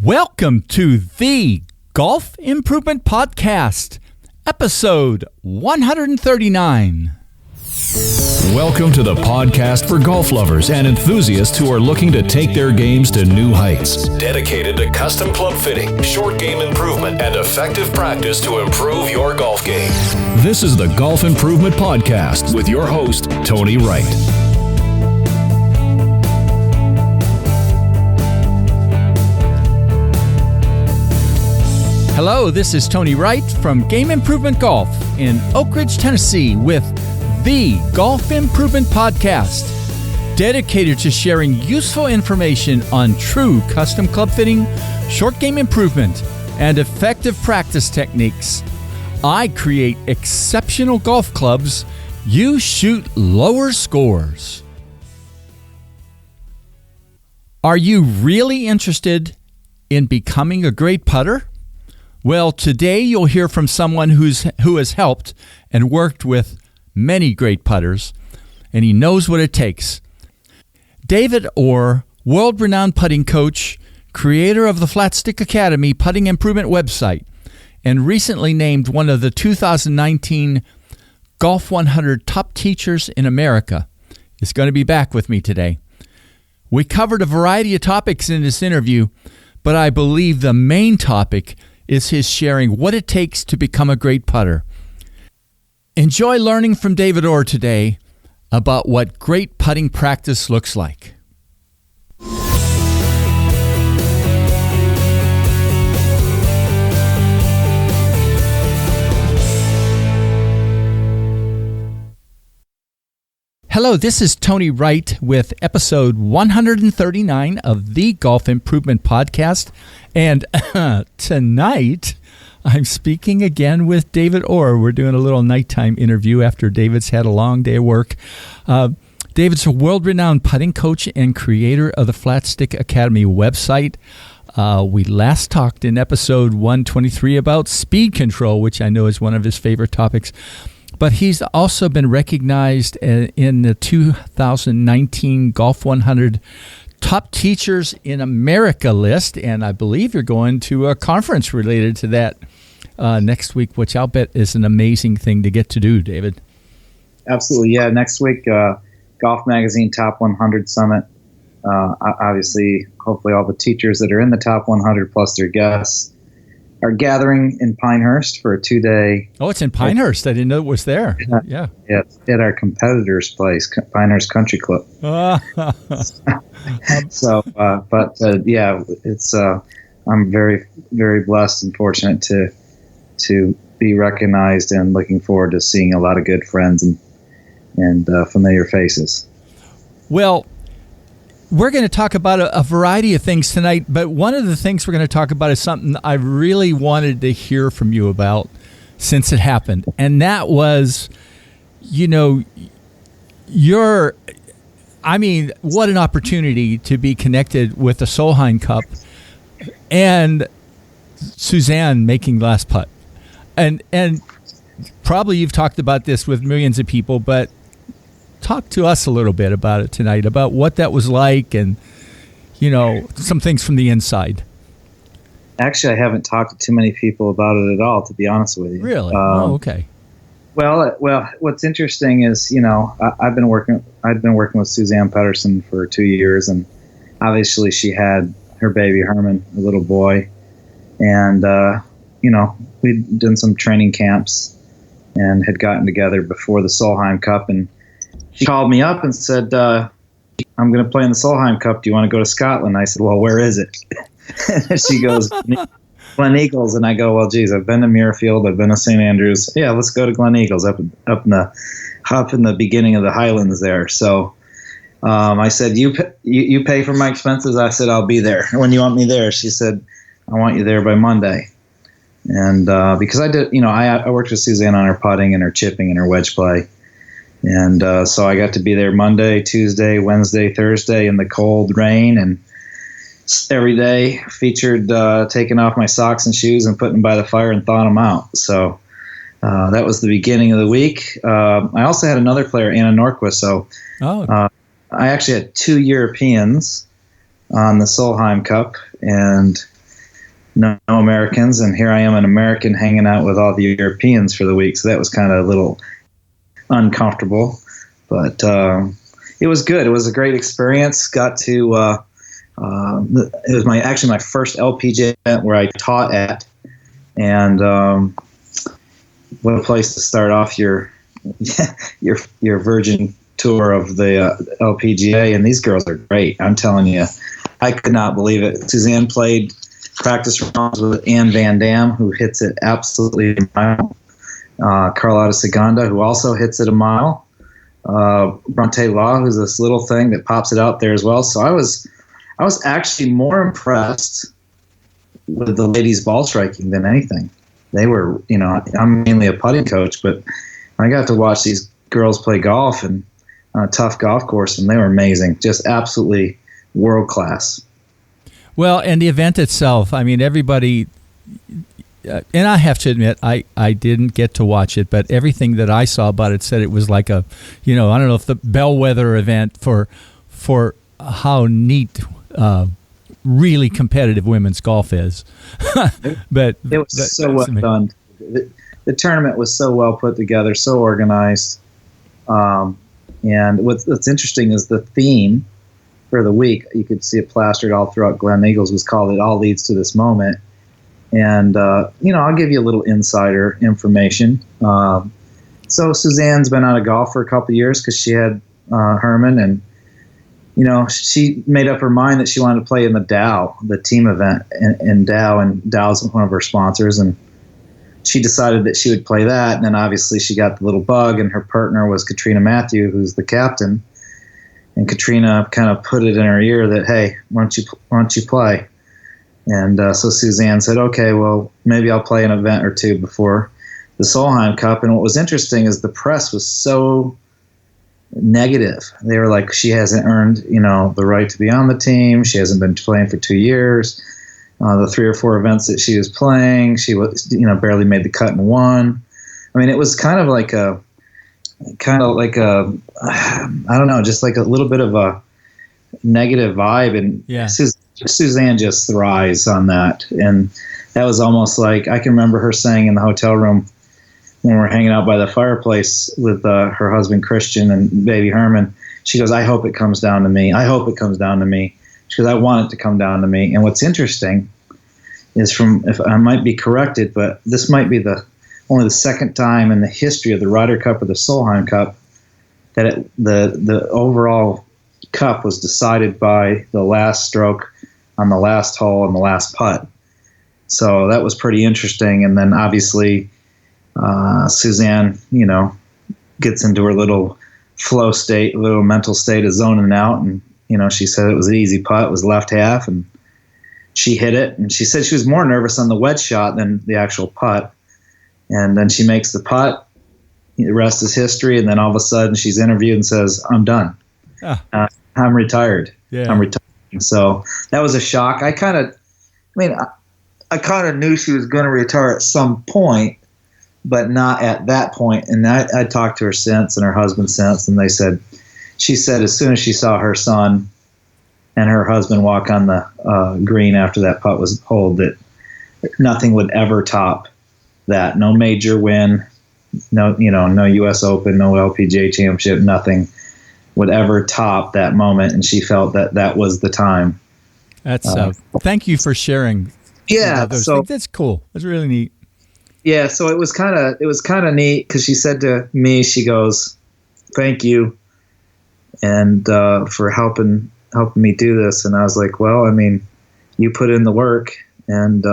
Welcome to the Golf Improvement Podcast, episode 139. Welcome to the podcast for golf lovers and enthusiasts who are looking to take their games to new heights. Dedicated to custom club fitting, short game improvement, and effective practice to improve your golf game. This is the Golf Improvement Podcast with your host, Tony Wright. Hello, this is Tony Wright from Game Improvement Golf in Oak Ridge, Tennessee with the Golf Improvement Podcast, dedicated to sharing useful information on true custom club fitting, short game improvement, and effective practice techniques. I create exceptional golf clubs. You shoot lower scores. Are you really interested in becoming a great putter? Well, today you'll hear from someone who has helped and worked with many great putters, and he knows what it takes. David Orr, world-renowned putting coach, creator of the Flat Stick Academy putting improvement website, and recently named one of the 2019 Golf 100 top teachers in America, is going to be back with me today. We covered a variety of topics in this interview, but I believe the main topic is his sharing what it takes to become a great putter. Enjoy learning from David Orr today about what great putting practice looks like. Hello, this is Tony Wright with episode 139 of the Golf Improvement Podcast. And tonight, I'm speaking again with David Orr. We're doing a little nighttime interview after David's had a long day of work. David's a world-renowned putting coach and creator of the Flat Stick Academy website. We last talked in episode 123 about speed control, which I know is one of his favorite topics. But he's also been recognized in the 2019 Golf 100 Top Teachers in America list, and I believe you're going to a conference related to that next week, which I'll bet is an amazing thing to get to do, David. Absolutely, yeah. Next week, Golf Magazine Top 100 Summit. Obviously, hopefully all the teachers that are in the Top 100 plus their guests are gathering in Pinehurst for a 2-day. Oh, it's in Pinehurst. I didn't know it was there. Yeah. It's at our competitor's place, Pinehurst Country Club. It's. I'm very, very blessed and fortunate to be recognized, and looking forward to seeing a lot of good friends and familiar faces. Well, we're going to talk about a variety of things tonight, but one of the things we're going to talk about is something I really wanted to hear from you about since it happened. And that was, what an opportunity to be connected with the Solheim Cup and Suzanne making last putt. And probably you've talked about this with millions of people, but talk to us a little bit about it tonight, about what that was like and, some things from the inside. Actually, I haven't talked to too many people about it at all, to be honest with you. Really? Okay. Well, what's interesting is, I've been working with Suzanne Petterson for 2 years, and obviously she had her baby Herman, a little boy, and, we'd done some training camps and had gotten together before the Solheim Cup, and she called me up and said, I'm going to play in the Solheim Cup. Do you want to go to Scotland? I said, well, where is it? And she goes, Glen Eagles. And I go, well, geez, I've been to Muirfield. I've been to St. Andrews. Yeah, let's go to Glen Eagles up in the beginning of the Highlands there. So I said, you pay for my expenses? I said, I'll be there. When you want me there? She said, I want you there by Monday. And because I did, I worked with Suzanne on her putting and her chipping and her wedge play. And so I got to be there Monday, Tuesday, Wednesday, Thursday in the cold rain, and every day featured taking off my socks and shoes and putting them by the fire and thawing them out. So that was the beginning of the week. I also had another player, Anna Norquist. So I actually had 2 Europeans on the Solheim Cup, and no Americans, and here I am, an American, hanging out with all the Europeans for the week. So that was kind of a little uncomfortable, but it was good. It was a great experience. Got to it was my first LPGA event where I taught at, and what a place to start off your Virgin tour of the LPGA. And these girls are great. I'm telling you, I could not believe it. Suzanne played practice rounds with Ann Van Dam, who hits it absolutely a mile. Carlotta Segunda, who also hits it a mile. Bronte Law, who's this little thing that pops it out there as well. So I was actually more impressed with the ladies' ball striking than anything. They were, I'm mainly a putting coach, but I got to watch these girls play golf and on a tough golf course, and they were amazing, just absolutely world class. Well, and the event itself, I mean, everybody, and I have to admit, I didn't get to watch it, but everything that I saw about it said it was like a, I don't know if the bellwether event for how neat, really competitive women's golf is. But it was so well done. The tournament was so well put together, so organized. And what's interesting is the theme for the week, you could see it plastered all throughout Glen Eagles, was called "It All Leads to This Moment." And, I'll give you a little insider information. So Suzanne's been out of golf for a couple of years because she had Herman, and, she made up her mind that she wanted to play in the Dow, the team event in Dow, and Dow's one of her sponsors. And she decided that she would play that. And then obviously she got the little bug, and her partner was Katrina Matthew, who's the captain. And Katrina kind of put it in her ear that, hey, why don't you play? And so Suzanne said, okay, well, maybe I'll play an event or two before the Solheim Cup. And what was interesting is the press was so negative. They were like, she hasn't earned, the right to be on the team. She hasn't been playing for 2 years. The 3 or 4 events that she was playing, she was, barely made the cut in one. I mean, it was kind of like a, I don't know, just like a little bit of a negative vibe. And yeah. Suzanne just thrives on that. And that was almost like, I can remember her saying in the hotel room when we're hanging out by the fireplace with her husband Christian and baby Herman, she goes, I hope it comes down to me. I hope it comes down to me. She goes, I want it to come down to me. And what's interesting is, if I might be corrected, but this might be only the second time in the history of the Ryder Cup or the Solheim Cup that the overall cup was decided by the last stroke on the last hole and the last putt. So that was pretty interesting. And then obviously Suzanne, gets into her little flow state, little mental state of zoning out. And, she said it was an easy putt. It was left half, and she hit it. And she said she was more nervous on the wedge shot than the actual putt. And then she makes the putt. The rest is history. And then all of a sudden she's interviewed and says, I'm done. I'm retired. Yeah. I'm retired. So that was a shock. I kind of knew she was going to retire at some point, but not at that point. And I talked to her since, and her husband since, and she said as soon as she saw her son and her husband walk on the green after that putt was holed, that nothing would ever top that. No major win, no U.S. Open, no LPGA championship, nothing would ever top that moment. And she felt that was the time. That's thank you for sharing. Yeah, so that's cool. That's really neat. Yeah, so it was kind of neat because she said to me, she goes, "Thank you, and for helping me do this." And I was like, "Well, I mean, you put in the work, and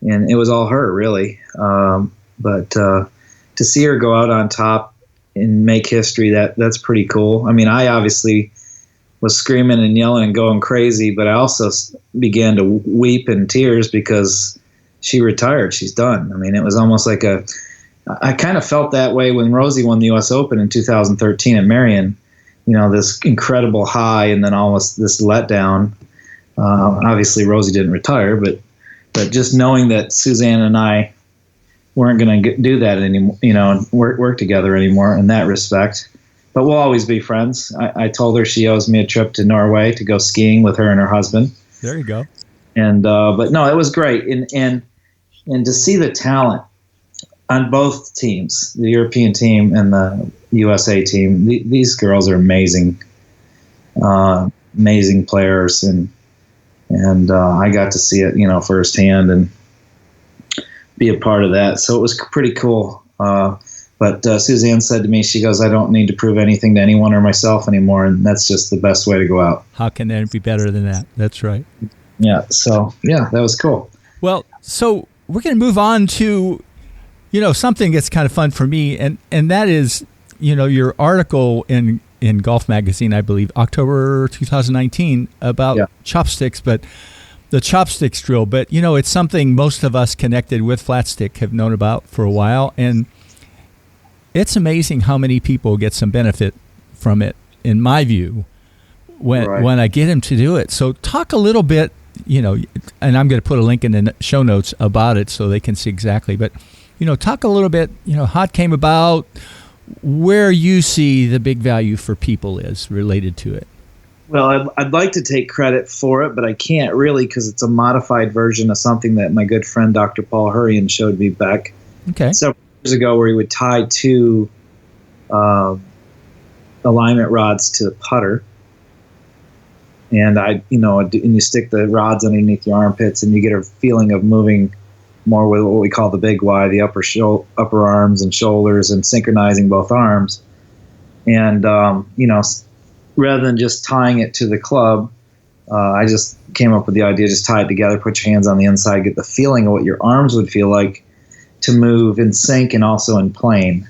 it was all her, really. But to see her go out on top and make history, that's pretty cool. I mean, I obviously was screaming and yelling and going crazy, but I also began to weep in tears because she retired. She's done. I mean, it was almost like I kind of felt that way when Rosie won the U.S. Open in 2013 at Marion. This incredible high and then almost this letdown. Obviously, Rosie didn't retire, but just knowing that Suzanne and I weren't going to do that anymore, work together anymore in that respect. But we'll always be friends. I told her she owes me a trip to Norway to go skiing with her and her husband. There you go. But no, it was great, and to see the talent on both teams, the European team and the USA team. These girls are amazing, amazing players, and I got to see it, firsthand and be a part of that. So it was pretty cool. But Suzanne said to me, she goes, "I don't need to prove anything to anyone or myself anymore," and that's just the best way to go out. How can there be better than that? That's right. Yeah. So yeah, that was cool. Well, so we're going to move on to, something that's kind of fun for me, and that is, your article in Golf Magazine, I believe, October 2019, about chopsticks, but the chopsticks drill. But, it's something most of us connected with flat stick have known about for a while, and it's amazing how many people get some benefit from it, in my view, when I get them to do it. So talk a little bit, and I'm going to put a link in the show notes about it so they can see exactly. But, talk a little bit, how it came about, where you see the big value for people is related to it. Well, I'd like to take credit for it, but I can't really, because it's a modified version of something that my good friend Dr. Paul Hurrian showed me back several years ago, where he would tie two alignment rods to the putter. And and you stick the rods underneath your armpits, and you get a feeling of moving more with what we call the big Y, the upper arms and shoulders, and synchronizing both arms. And rather than just tying it to the club, I just came up with the idea: just tie it together, put your hands on the inside, get the feeling of what your arms would feel like to move in sync and also in plane.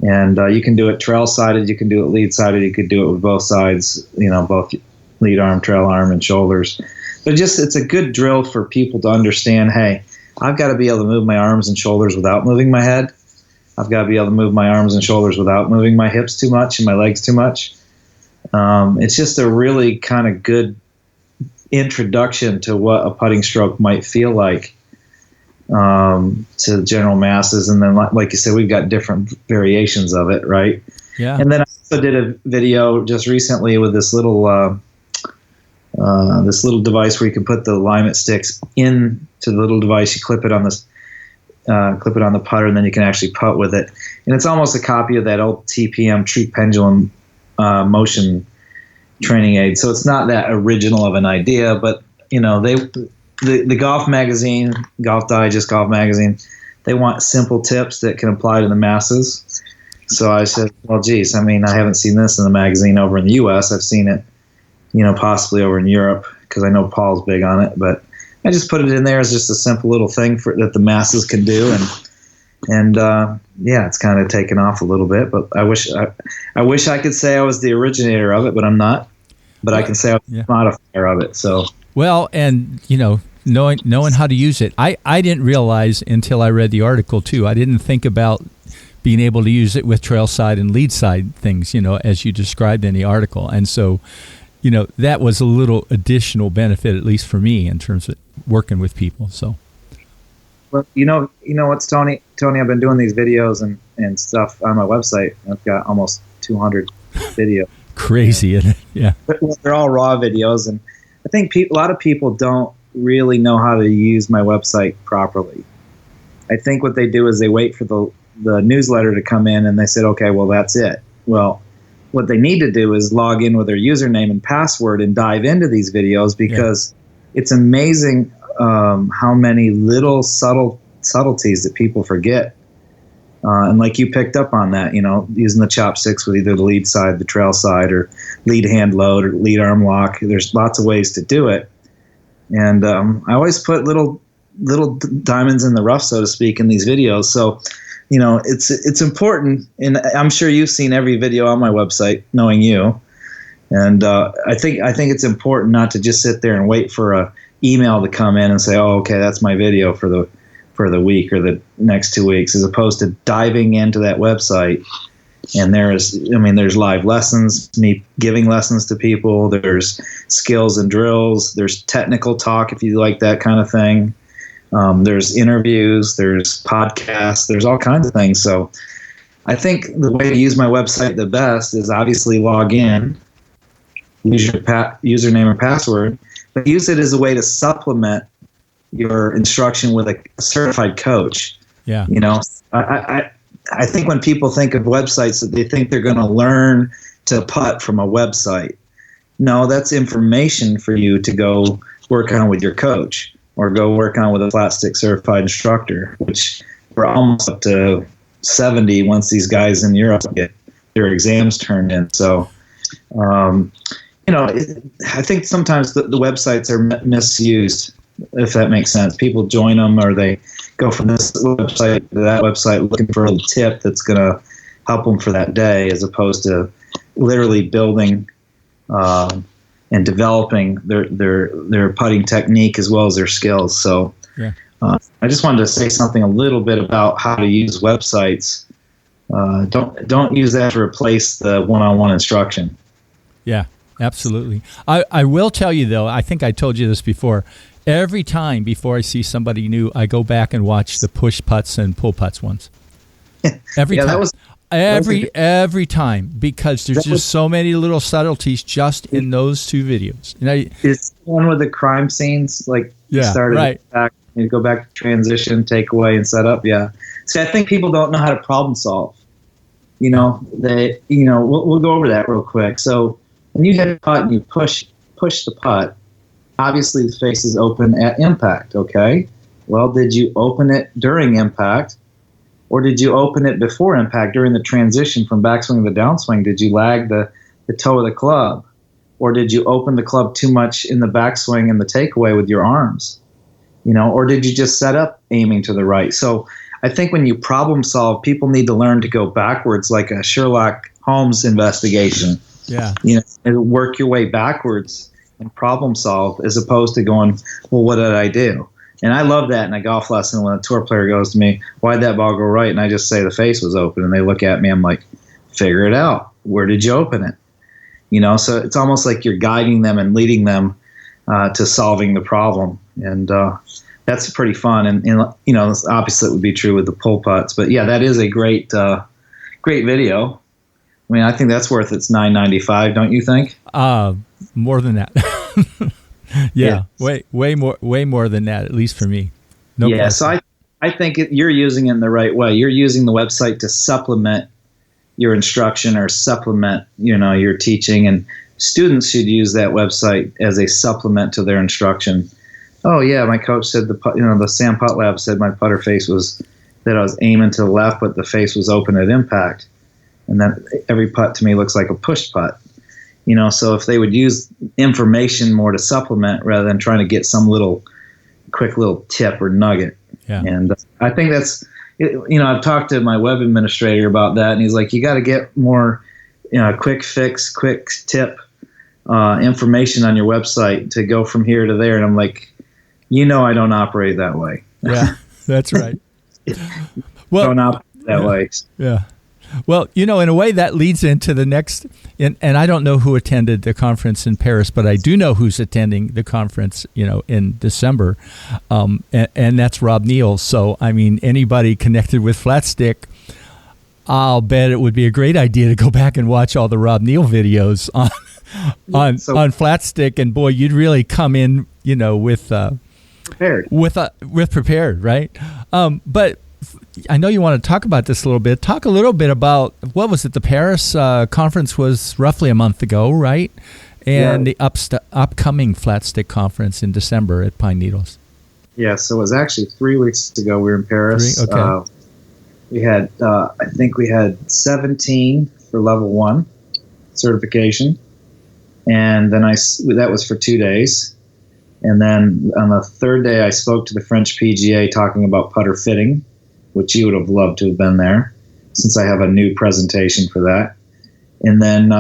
And you can do it trail sided, you can do it lead sided, you could do it with both sides, both lead arm, trail arm, and shoulders. But it's a good drill for people to understand, hey, I've got to be able to move my arms and shoulders without moving my head. I've got to be able to move my arms and shoulders without moving my hips too much and my legs too much. It's just a really kind of good introduction to what a putting stroke might feel like to the general masses. And then, like you said, we've got different variations of it, right? Yeah. And then I also did a video just recently with this little device where you can put the alignment sticks into the little device. You clip it on the putter, and then you can actually putt with it. And it's almost a copy of that old TPM True Pendulum motion training aid. So it's not that original of an idea, but the Golf Magazine, Golf Digest, Golf Magazine, they want simple tips that can apply to the masses. So I said, well, geez, I haven't seen this in the magazine over in the U.S. I've seen it, possibly over in Europe, because I know Paul's big on it. But I just put it in there as just a simple little thing that the masses can do, and it's kind of taken off a little bit. But I wish I could say I was the originator of it, but I'm not. But I can say I was the modifier of it. So well, and knowing how to use it, I didn't realize until I read the article too. I didn't think about being able to use it with trail side and lead side things, as you described in the article. And so, that was a little additional benefit, at least for me, in terms of working with people. So, well, what's Tony, I've been doing these videos and stuff on my website. I've got almost 200 videos. Crazy, isn't it? Yeah. But they're all raw videos. And I think a lot of people don't really know how to use my website properly. I think what they do is they wait for the newsletter to come in, and they said, okay, well, that's it. Well, what they need to do is log in with their username and password and dive into these videos, because it's amazing how many little subtleties that people forget. And like you picked up on that, using the chopsticks with either the lead side, the trail side, or lead hand load or lead arm lock. There's lots of ways to do it. And I always put little diamonds in the rough, so to speak, in these videos. So, it's important, and I'm sure you've seen every video on my website, knowing you. And I think it's important not to just sit there and wait for a email to come in and say, oh, okay, that's my video for the week or the next 2 weeks, as opposed to diving into that website. And there's live lessons, me giving lessons to people. There's skills and drills. There's technical talk, if you like that kind of thing. There's interviews, there's podcasts, there's all kinds of things. So I think the way to use my website the best is obviously log in, use your username and password, but use it as a way to supplement your instruction with a certified coach. Yeah. You know, I think when people think of websites, that they think they're going to learn to putt from a website. No, that's information for you to go work on with your coach or go work on with a flat stick certified instructor, which we're almost up to 70 once these guys in Europe get their exams turned in. So, you know, I think sometimes the websites are misused, if that makes sense. People join them or they go from this website to that website looking for a little tip that's going to help them for that day, as opposed to literally building and developing their putting technique as well as their skills. So yeah. I just wanted to say something a little bit about how to use websites. Don't use that to replace the one-on-one instruction. Yeah, absolutely. I will tell you, though, I think I told you this before. Every time before I see somebody new, I go back and watch the push putts and pull putts ones. Every time. Every time, because there's just so many little subtleties just in those two videos. It's one with the crime scenes, like you started right. back, you go back to transition, takeaway, and setup. Yeah. See, I think people don't know how to problem solve. You know, we'll go over that real quick. So when you hit a putt and you push the putt, obviously the face is open at impact. Okay. Well, did you open it during impact? Or did you open it before impact during the transition from backswing to downswing? Did you lag the toe of the club? Or did you open the club too much in the backswing and the takeaway with your arms? You know, or did you just set up aiming to the right? So I think when you problem solve, people need to learn to go backwards like a Sherlock Holmes investigation. Yeah. You know, and work your way backwards and problem solve as opposed to going, well, what did I do? And I love that in a golf lesson when a tour player goes to me, why'd that ball go right? And I just say the face was open. And they look at me, I'm like, figure it out. Where did you open it? You know, so it's almost like you're guiding them and leading them to solving the problem. And that's pretty fun. And you know, the opposite would be true with the pull putts. But yeah, that is a great video. I mean, I think that's worth its $9.95, don't you think? More than that. Yeah, way more than that, at least for me. No yeah, question. So I think you're using it in the right way. You're using the website to supplement your instruction or supplement, you know, your teaching, and students should use that website as a supplement to their instruction. Oh yeah, my coach said the Sam Putt Lab said my putter face was that I was aiming to the left, but the face was open at impact, and then every putt to me looks like a push putt. You know, so if they would use information more to supplement rather than trying to get some quick little tip or nugget. Yeah. And I think that's, you know, I've talked to my web administrator about that, and he's like, you got to get more, you know, quick fix, quick tip information on your website to go from here to there. And I'm like, you know, I don't operate that way. Yeah, that's right. Well, don't operate that way. Yeah. Well, you know, in a way that leads into the next, and I don't know who attended the conference in Paris, but I do know who's attending the conference, you know, in December, and that's Rob Neal. So, I mean, anybody connected with Flat Stick, I'll bet it would be a great idea to go back and watch all the Rob Neal videos on Flat Stick, and boy, you'd really come in, you know, with prepared, right? But I know you want to talk about this a little bit. Talk a little bit about, what was it? The Paris conference was roughly a month ago, right? And the upcoming Flat Stick conference in December at Pine Needles. Yeah, so it was actually 3 weeks ago. We were in Paris. Okay. We had, I think we had 17 for level 1 certification. And then that was for 2 days. And then on the third day, I spoke to the French PGA talking about putter fitting, which you would have loved to have been there, since I have a new presentation for that. And then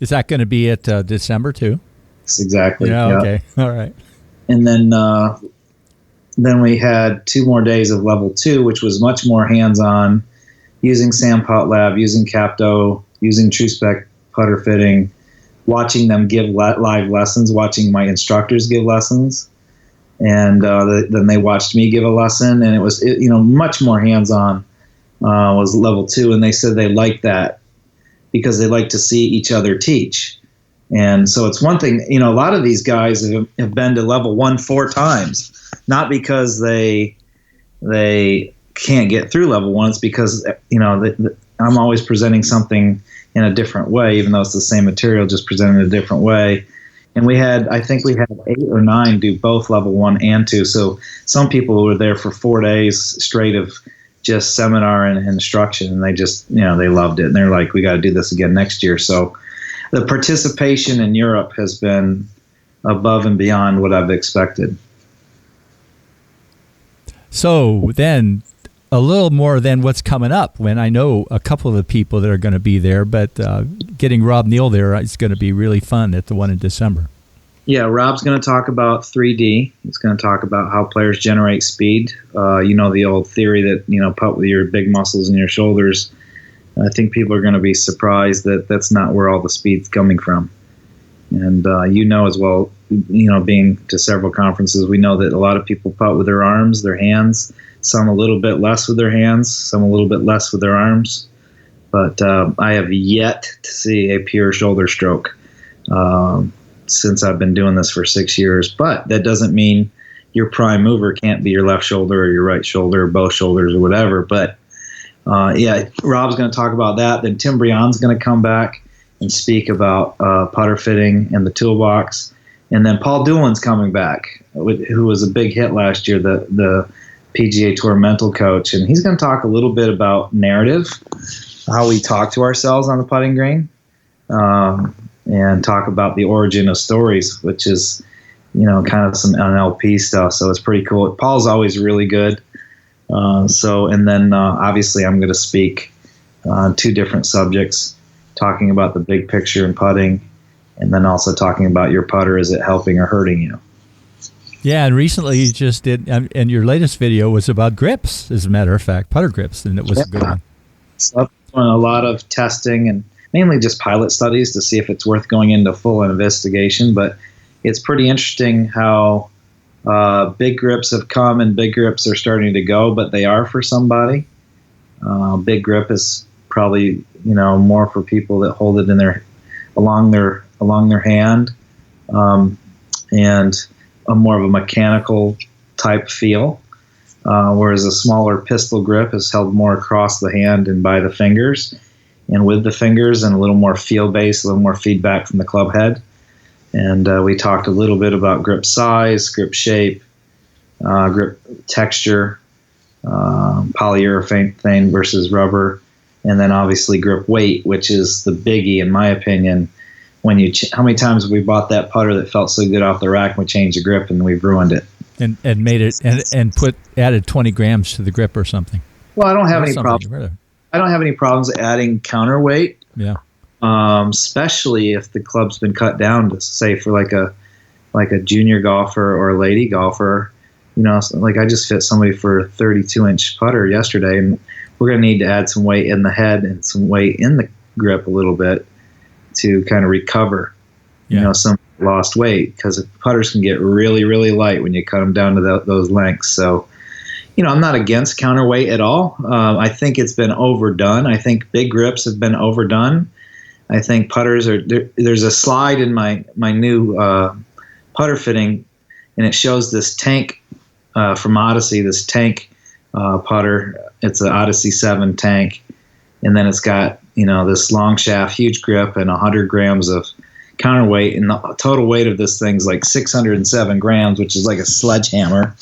is that going to be at December too? Exactly. Yeah. Okay. All right. And then we had 2 more days of level 2, which was much more hands-on, using Sam Putt Lab, using Capto, using TrueSpec putter fitting, watching them give live lessons, watching my instructors give lessons. And then they watched me give a lesson, and it was much more hands-on. Was level 2, and they said they liked that because they like to see each other teach. And so it's one thing, a lot of these guys have been to level 1 4 times, not because they can't get through level 1. It's because, I'm always presenting something in a different way, even though it's the same material, just presented in a different way. And I think we had 8 or 9 do both level 1 and 2. So some people were there for 4 days straight of just seminar and instruction, and they just, they loved it. And they're like, we got to do this again next year. So the participation in Europe has been above and beyond what I've expected. So then a little more than what's coming up, when I know a couple of the people that are going to be there, but getting Rob Neal there is going to be really fun at the one in December. Yeah, Rob's going to talk about 3D. He's going to talk about how players generate speed. The old theory that, putt with your big muscles in your shoulders. I think people are going to be surprised that that's not where all the speed's coming from. And as well, being to several conferences, we know that a lot of people putt with their arms, their hands, some a little bit less with their hands, some a little bit less with their arms. But I have yet to see a pure shoulder stroke since I've been doing this for 6 years. But that doesn't mean your prime mover can't be your left shoulder or your right shoulder or both shoulders or whatever. But Rob's going to talk about that. Then Tim Brion's going to come back and speak about putter fitting and the toolbox. And then Paul Doolin's coming back, who was a big hit last year, the PGA Tour mental coach. And he's going to talk a little bit about narrative, how we talk to ourselves on the putting green, and talk about the origin of stories, which is, kind of some NLP stuff. So it's pretty cool. Paul's always really good. And then obviously I'm going to speak on 2 different subjects, talking about the big picture in putting, and then also talking about your putter. Is it helping or hurting you? Yeah, and recently you just did, and your latest video was about grips, as a matter of fact, putter grips, and it was a good one. So I've done a lot of testing and mainly just pilot studies to see if it's worth going into full investigation, but it's pretty interesting how big grips have come and big grips are starting to go, but they are for somebody. Big grip is probably, more for people that hold it in along their hand, and a more of a mechanical type feel, whereas a smaller pistol grip is held more across the hand and by the fingers and with the fingers, and a little more feel based, a little more feedback from the club head. And we talked a little bit about grip size, grip shape, grip texture, polyurethane versus rubber, and then obviously grip weight, which is the biggie in my opinion. When how many times have we bought that putter that felt so good off the rack and we changed the grip and we've ruined it? And made it and added 20 grams to the grip or something. Well, I don't have any problems. I don't have any problems adding counterweight. Yeah. Especially if the club's been cut down to, say, for like a junior golfer or a lady golfer. Like I just fit somebody for a 32-inch putter yesterday, and we're going to need to add some weight in the head and some weight in the grip a little bit to kind of recover, some lost weight, because putters can get really, really light when you cut them down to those lengths. So, I'm not against counterweight at all. I think it's been overdone. I think big grips have been overdone. I think putters are there's a slide in my new putter fitting, and it shows this tank from Odyssey, this tank putter. It's an Odyssey 7 tank, and then it's got this long shaft, huge grip, and 100 grams of counterweight, and the total weight of this thing's like 607 grams, which is like a sledgehammer.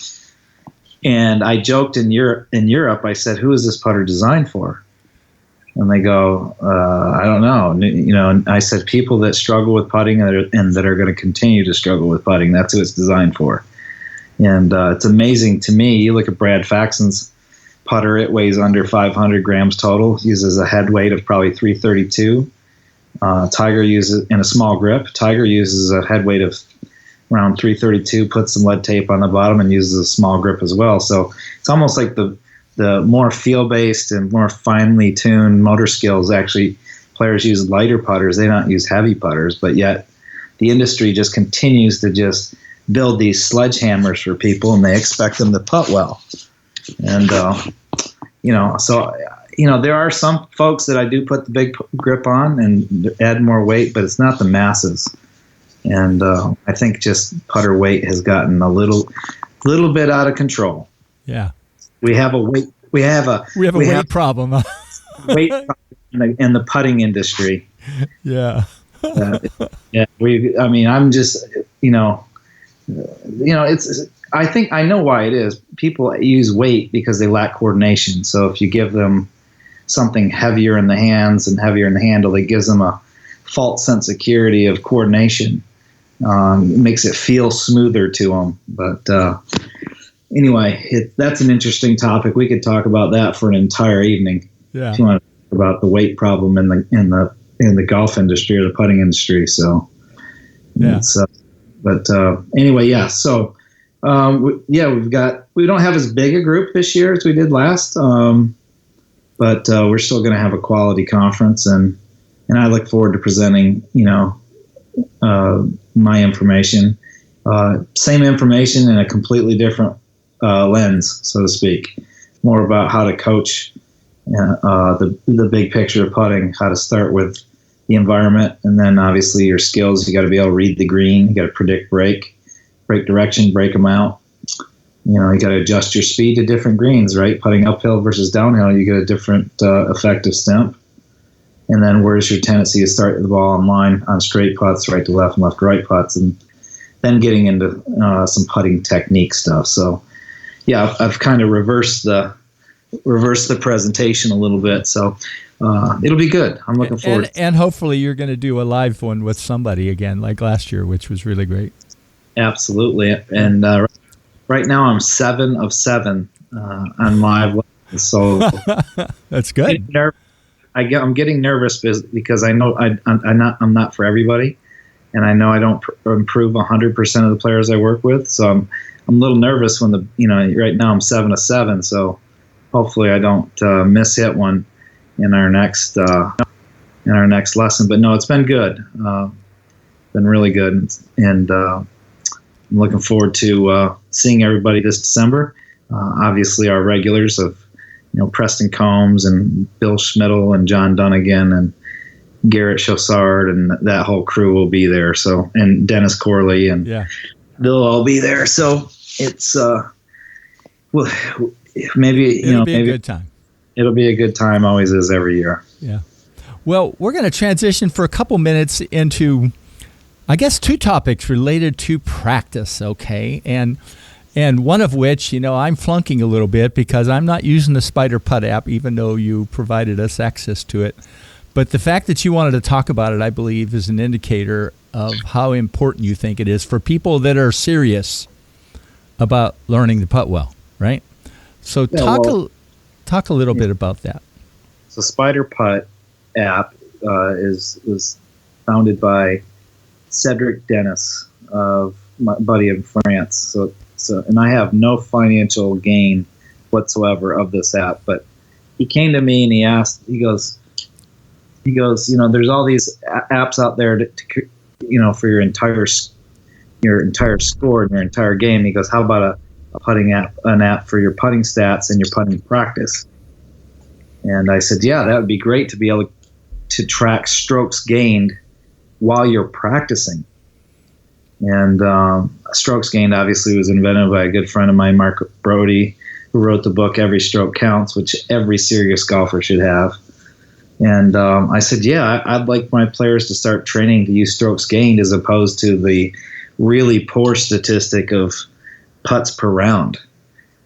And I joked in Europe, I said, "Who is this putter designed for?" And they go, "I don't know." And I said, "People that struggle with putting and that are going to continue to struggle with putting. That's who it's designed for." And it's amazing to me. You look at Brad Faxon's putter; it weighs under 500 grams total. Uses a head weight of probably 332. Tiger uses, in a small grip, Tiger uses a head weight of around 332, puts some lead tape on the bottom, and uses a small grip as well. So it's almost like the more feel-based and more finely tuned motor skills, actually players use lighter putters. They don't use heavy putters, but yet the industry just continues to just build these sledgehammers for people, and they expect them to putt well. And, there are some folks that I do put the big grip on and add more weight, but it's not the masses. And I think just putter weight has gotten a little bit out of control. Yeah, we have a weight. We have a weight problem. Weight problem in the putting industry. Yeah. Yeah. I'm just, it's. I think I know why it is. People use weight because they lack coordination. So if you give them something heavier in the hands and heavier in the handle, it gives them a false sense of security of coordination. It makes it feel smoother to them. But anyway, that's an interesting topic. We could talk about that for an entire evening. Yeah. If you want to talk about the weight problem in the golf industry or the putting industry. So yeah. Anyway, yeah. So we don't have as big a group this year as we did last. But we're still going to have a quality conference, and I look forward to presenting, my information, same information in a completely different lens, so to speak, more about how to coach the big picture of putting, how to start with the environment, and then obviously your skills. You got to be able to read the green, you got to predict break direction, break them out. You got to adjust your speed to different greens, right? Putting uphill versus downhill, you get a different effective stimp. And then where's your tendency to start the ball on line on straight putts, right to left and left to right putts, and then getting into some putting technique stuff. So, yeah, I've kind of reversed the presentation a little bit. So it'll be good. I'm looking forward. And hopefully you're going to do a live one with somebody again, like last year, which was really great. Absolutely. And right now I'm 7 of 7 on live. So that's good. I'm getting nervous because I know I'm not for everybody, and I know I don't improve 100% of the players I work with. So I'm a little nervous when right now I'm 7 of 7. So hopefully I don't miss hit one in our next lesson. But no, it's been good. Been really good, and I'm looking forward to seeing everybody this December. Obviously, our regulars of Preston Combs and Bill Schmidl and John Dunnigan and Garrett Chaussard and that whole crew will be there. So, and Dennis Corley, and they'll all be there. So it's maybe it'll be a good time. It'll be a good time. Always is every year. Yeah. Well, we're going to transition for a couple minutes into, I guess, 2 topics related to practice. Okay, and one of which, I'm flunking a little bit because I'm not using the Spider Putt app, even though you provided us access to it. But the fact that you wanted to talk about it, I believe, is an indicator of how important you think it is for people that are serious about learning to putt well, right? So talk a little bit about that. So Spider Putt app was founded by Cedric Dennis, of my buddy in France. So, and I have no financial gain whatsoever of this app, but he came to me and he goes, there's all these apps out there to for your entire score and your entire game. He goes, how about a putting app, an app for your putting stats and your putting practice? And I said, yeah, that would be great to be able to track strokes gained while you're practicing. And strokes gained obviously was invented by a good friend of mine, Mark Brody, who wrote the book Every Stroke Counts, which every serious golfer should have. And I said, yeah, I'd like my players to start training to use strokes gained as opposed to the really poor statistic of putts per round,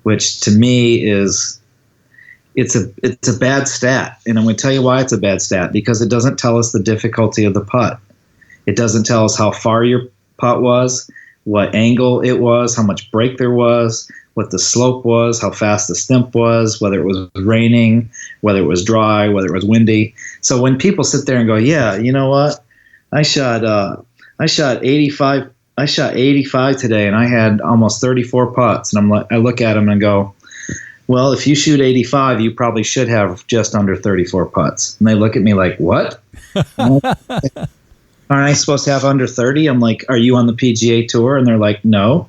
which to me is it's a bad stat. And I'm going to tell you why it's a bad stat, because it doesn't tell us the difficulty of the putt. It doesn't tell us how far your putt was, what angle it was, how much break there was, what the slope was, how fast the stimp was, whether it was raining, whether it was dry, whether it was windy. So when people sit there and go, yeah, you know what, I shot 85 today and I had almost 34 putts, and I look at them and go, well, if you shoot 85, you probably should have just under 34 putts. And they look at me like, what? Aren't I supposed to have under 30? I'm like, are you on the PGA Tour? And they're like, no.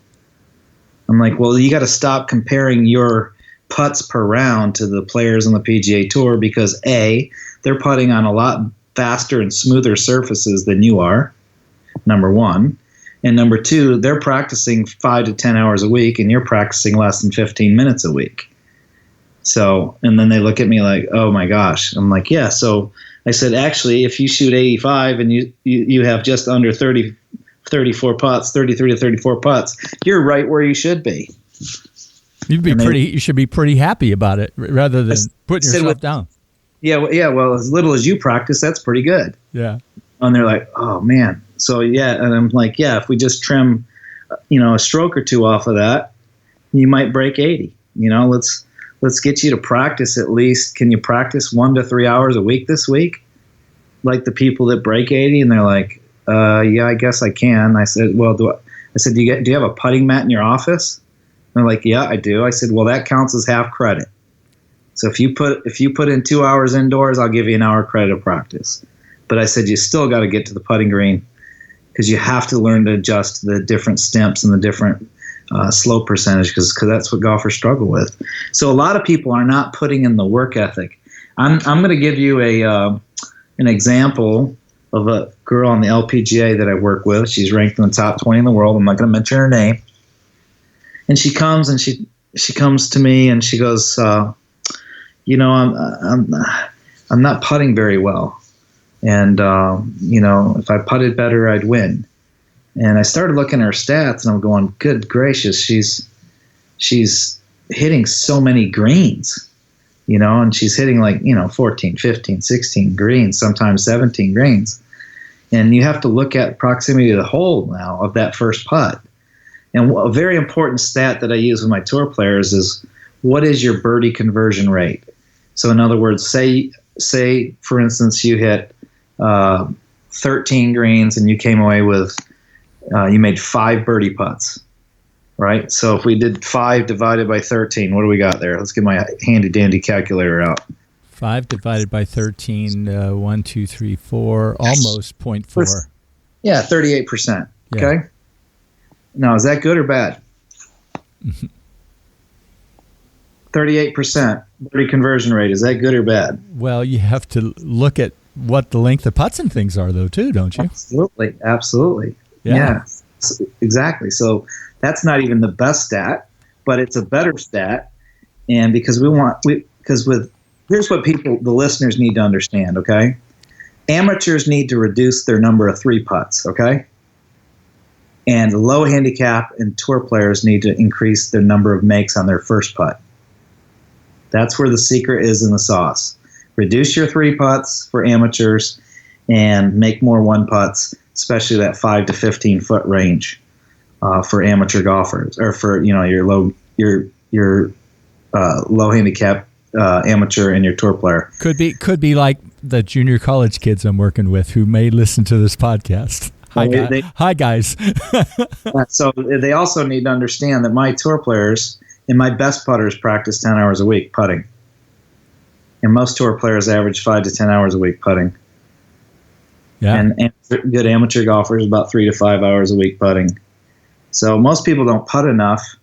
I'm like, well, you got to stop comparing your putts per round to the players on the PGA Tour because A, they're putting on a lot faster and smoother surfaces than you are, number one. And number two, they're practicing 5 to 10 hours a week, and you're practicing less than 15 minutes a week. So, and then they look at me like, oh my gosh. I'm like, yeah. So I said, actually, if you shoot 85 and you have just under 34 putts, 33 to 34 putts, you're right where you should be. You should be pretty happy about it rather than putting yourself down. Yeah. Well, as little as you practice, that's pretty good. Yeah. And they're like, oh man. So yeah. And I'm like, yeah, if we just trim, a stroke or two off of that, you might break 80, let's get you to practice at least. Can you practice 1 to 3 hours a week this week? Like the people that break 80, and they're like, yeah, I guess I can. I said, well, do you have a putting mat in your office? And they're like, yeah, I do. I said, well, that counts as half credit. So if you put in 2 hours indoors, I'll give you an hour credit of practice. But I said, you still got to get to the putting green because you have to learn to adjust the different stimps and the different slope percentage because that's what golfers struggle with. So a lot of people are not putting in the work ethic. I'm going to give you an example of a girl on the LPGA that I work with. She's ranked in the top 20 in the world. I'm not going to mention her name. And she comes and she comes to me and she goes, I'm not putting very well. And, if I putted better, I'd win. And I started looking at her stats and I'm going, good gracious, she's hitting so many greens, and she's hitting 14, 15, 16 greens, sometimes 17 greens. And you have to look at proximity to the hole now of that first putt. And a very important stat that I use with my tour players is what is your birdie conversion rate? So in other words, say for instance, you hit 13 greens and you came away with, you made 5 birdie putts, right? So if we did 5 divided by 13, what do we got there? Let's get my handy dandy calculator out. 5 divided by 13, 1, 2, 3, 4, almost 0.4. Yeah, 38%. Yeah. Okay. Now, is that good or bad? 38% birdie conversion rate. Is that good or bad? Well, you have to look at what the length of putts and things are, though, too, don't you? Absolutely. Yeah, exactly. So that's not even the best stat, but it's a better stat. And because here's what the listeners need to understand, okay? Amateurs need to reduce their number of 3 putts, okay? And low handicap and tour players need to increase their number of makes on their first putt. That's where the secret is in the sauce. Reduce your 3 putts for amateurs and make more 1 putts, especially that 5 to 15 foot range for amateur golfers, or for your low handicap amateur and your tour player. Could be like the junior college kids I'm working with who may listen to this podcast. Hi guys. So they also need to understand that my tour players and my best putters practice 10 hours a week putting. And most tour players average 5 to 10 hours a week putting. Yeah. And good amateur golfers about 3 to 5 hours a week putting. So most people don't putt enough,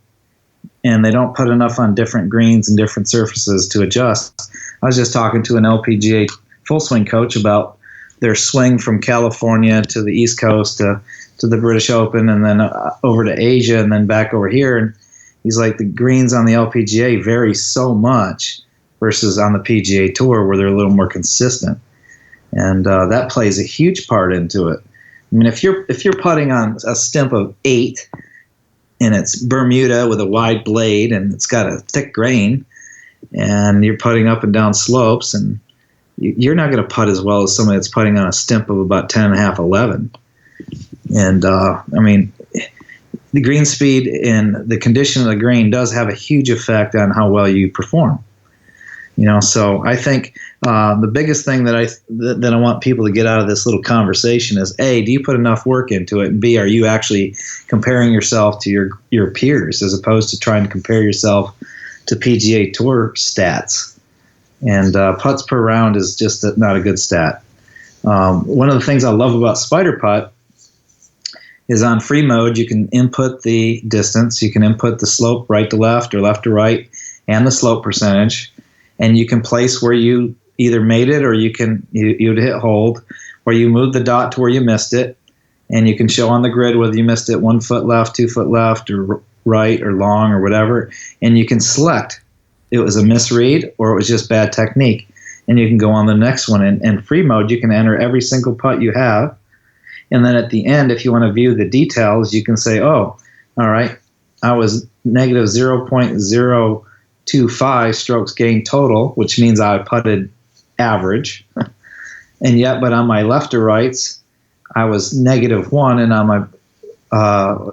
and they don't put enough on different greens and different surfaces to adjust. I was just talking to an LPGA full swing coach about their swing from California to the East Coast to the British Open and then over to Asia and then back over here. And he's like, the greens on the LPGA vary so much versus on the PGA Tour where they're a little more consistent. And that plays a huge part into it. I mean, if you're putting on a stimp of 8 and it's Bermuda with a wide blade and it's got a thick grain and you're putting up and down slopes, and you're not going to putt as well as somebody that's putting on a stimp of about 10.5, 11. And, the green speed and the condition of the green does have a huge effect on how well you perform. So I think the biggest thing that I want people to get out of this little conversation is, A, do you put enough work into it? And B, are you actually comparing yourself to your peers as opposed to trying to compare yourself to PGA Tour stats? And putts per round is just not a good stat. One of the things I love about Spider Putt is on free mode, you can input the distance, you can input the slope right to left or left to right, and the slope percentage, and you can place where you either made it or you'd hit hold, or you move the dot to where you missed it, and you can show on the grid whether you missed it 1 foot left, 2 foot left, or right or long or whatever, and you can select it was a misread or it was just bad technique, and you can go on the next one. In free mode, you can enter every single putt you have, and then at the end, if you want to view the details, you can say, oh, all right, I was negative 0.025 strokes gained total, which means I putted average, and yet, but on my left or rights, I was -1, and on my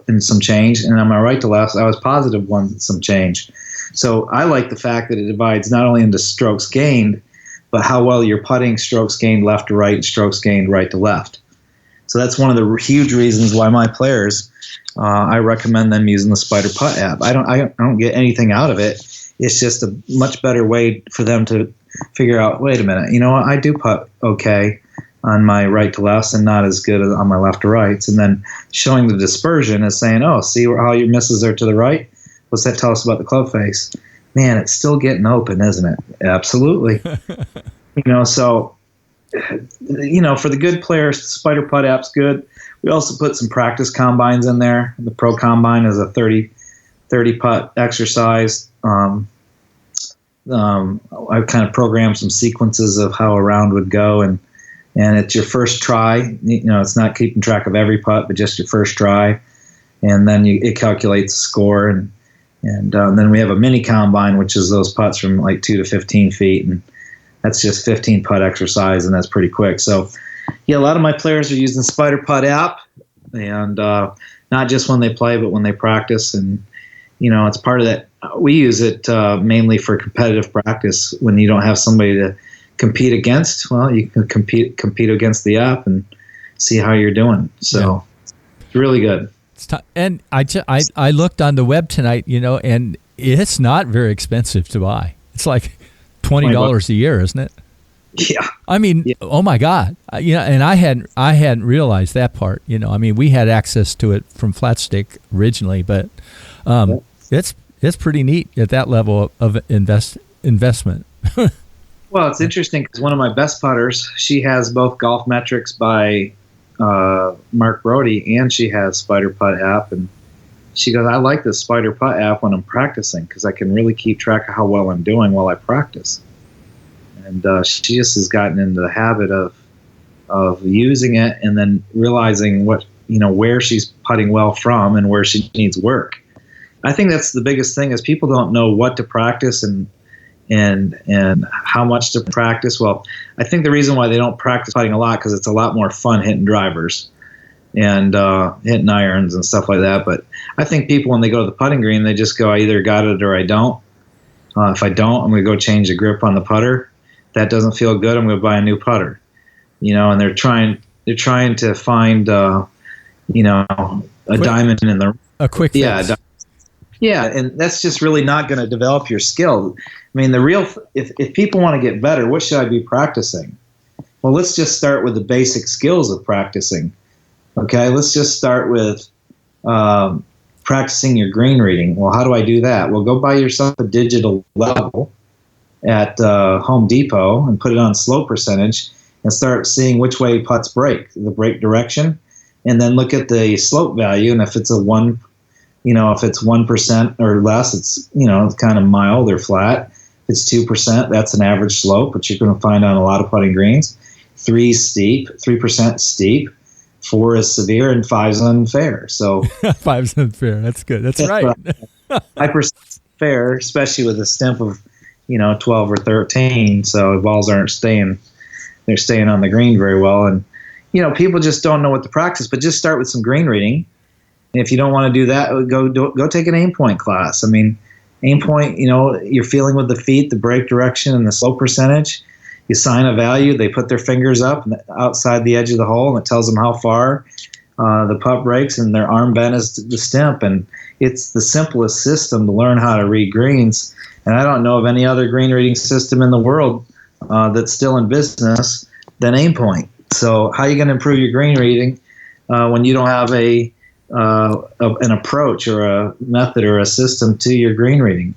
and some change, and on my right to left, I was +1 some change. So I like the fact that it divides not only into strokes gained, but how well you're putting, strokes gained left to right, and strokes gained right to left. So that's one of the huge reasons why my players, I recommend them using the Spider Putt app. I don't get anything out of it. It's just a much better way for them to figure out, wait a minute, you know what, I do putt okay on my right to lefts and not as good as on my left to rights. And then showing the dispersion is saying, oh, see how your misses are to the right? What's that tell us about the club face? Man, it's still getting open, isn't it? Absolutely. So, for the good players, the Spider Putt app's good. We also put some practice combines in there. The Pro Combine is a 30 putt exercise. I've kind of programmed some sequences of how a round would go, and it's your first try. It's not keeping track of every putt, but just your first try, and then it calculates the score, and then we have a mini combine, which is those putts from like 2 to 15 feet, and that's just 15 putt exercise, and that's pretty quick. So, yeah, a lot of my players are using the Spider Putt app, and not just when they play, but when they practice, and it's part of that. We use it mainly for competitive practice. When you don't have somebody to compete against, well, you can compete against the app and see how you're doing. So It's really good. And I looked on the web tonight, and it's not very expensive to buy. It's like $20 a year, isn't it? Yeah. I mean, Oh my God. And I hadn't realized that part. We had access to it from Flatstick originally, but it's pretty neat at that level of investment. Well, it's interesting because one of my best putters, she has both Golf Metrics by Mark Brody, and she has Spider Putt app, and she goes, I like the Spider Putt app when I'm practicing because I can really keep track of how well I'm doing while I practice. And she just has gotten into the habit of using it and then realizing where she's putting well from and where she needs work. I think that's the biggest thing is people don't know what to practice and how much to practice. Well, I think the reason why they don't practice putting a lot because it's a lot more fun hitting drivers and hitting irons and stuff like that. But I think people, when they go to the putting green, they just go, I either got it or I don't. If I don't, I'm going to go change the grip on the putter. If that doesn't feel good, I'm going to buy a new putter. And they're trying to find a diamond in the a quick fix. Yeah, and that's just really not going to develop your skill. I mean, if people want to get better, what should I be practicing? Well, let's just start with the basic skills of practicing. Okay, let's just start with practicing your green reading. Well, how do I do that? Well, go buy yourself a digital level at Home Depot and put it on slope percentage and start seeing which way putts break, the break direction, and then look at the slope value, and if it's if it's 1% or less, it's kind of mild or flat. If it's 2%, that's an average slope, which you're going to find on a lot of putting greens. 3% steep, 4 is severe, and 5 is unfair. So 5 is unfair. That's good. That's right. 5% fair, especially with a stimp of 12 or 13. So the balls aren't staying. They're staying on the green very well, and people just don't know what to practice. But just start with some green reading. And if you don't want to do that, go take an aim point class. I mean, aim point, you're feeling with the feet, the break direction, and the slope percentage. You assign a value. They put their fingers up outside the edge of the hole, and it tells them how far the putt breaks, and their arm bend is the stimp. And it's the simplest system to learn how to read greens. And I don't know of any other green reading system in the world that's still in business than aim point. So how are you going to improve your green reading when you don't have an approach or a method or a system to your green reading?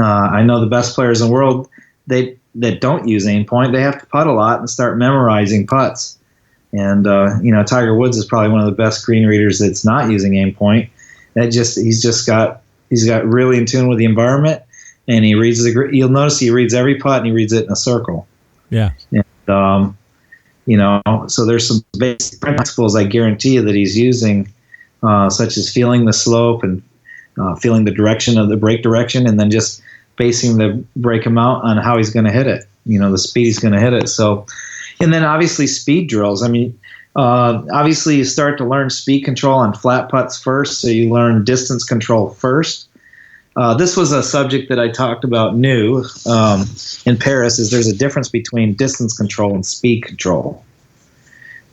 I know the best players in the world, that don't use aim point, they have to putt a lot and start memorizing putts. And Tiger Woods is probably one of the best green readers that's not using aim point. He's got really in tune with the environment, and he reads you'll notice he reads every putt and he reads it in a circle. Yeah. And, so there's some basic principles I guarantee you that he's using, such as feeling the slope and feeling the direction of the break direction, and then just basing the break amount on how he's going to hit it, the speed he's going to hit it. So, and then obviously speed drills. I mean, obviously you start to learn speed control on flat putts first, so you learn distance control first. This was a subject that I talked about new in Paris, is there's a difference between distance control and speed control.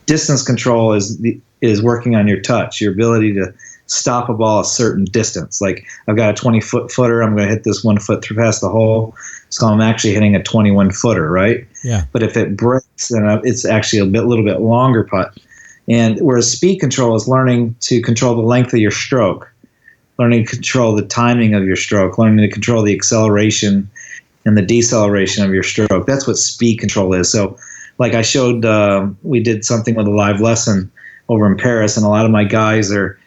Distance control is working on your touch, your ability to stop a ball a certain distance. Like, I've got a 20-footer, I'm going to hit this 1 foot through past the hole, so I'm actually hitting a 21-footer, right? Yeah. But if it breaks, then it's actually a little bit longer putt. And whereas speed control is learning to control the length of your stroke, learning to control the timing of your stroke, learning to control the acceleration and the deceleration of your stroke. That's what speed control is. So, like I showed, we did something with a live lesson over in Paris, and a lot of my guys are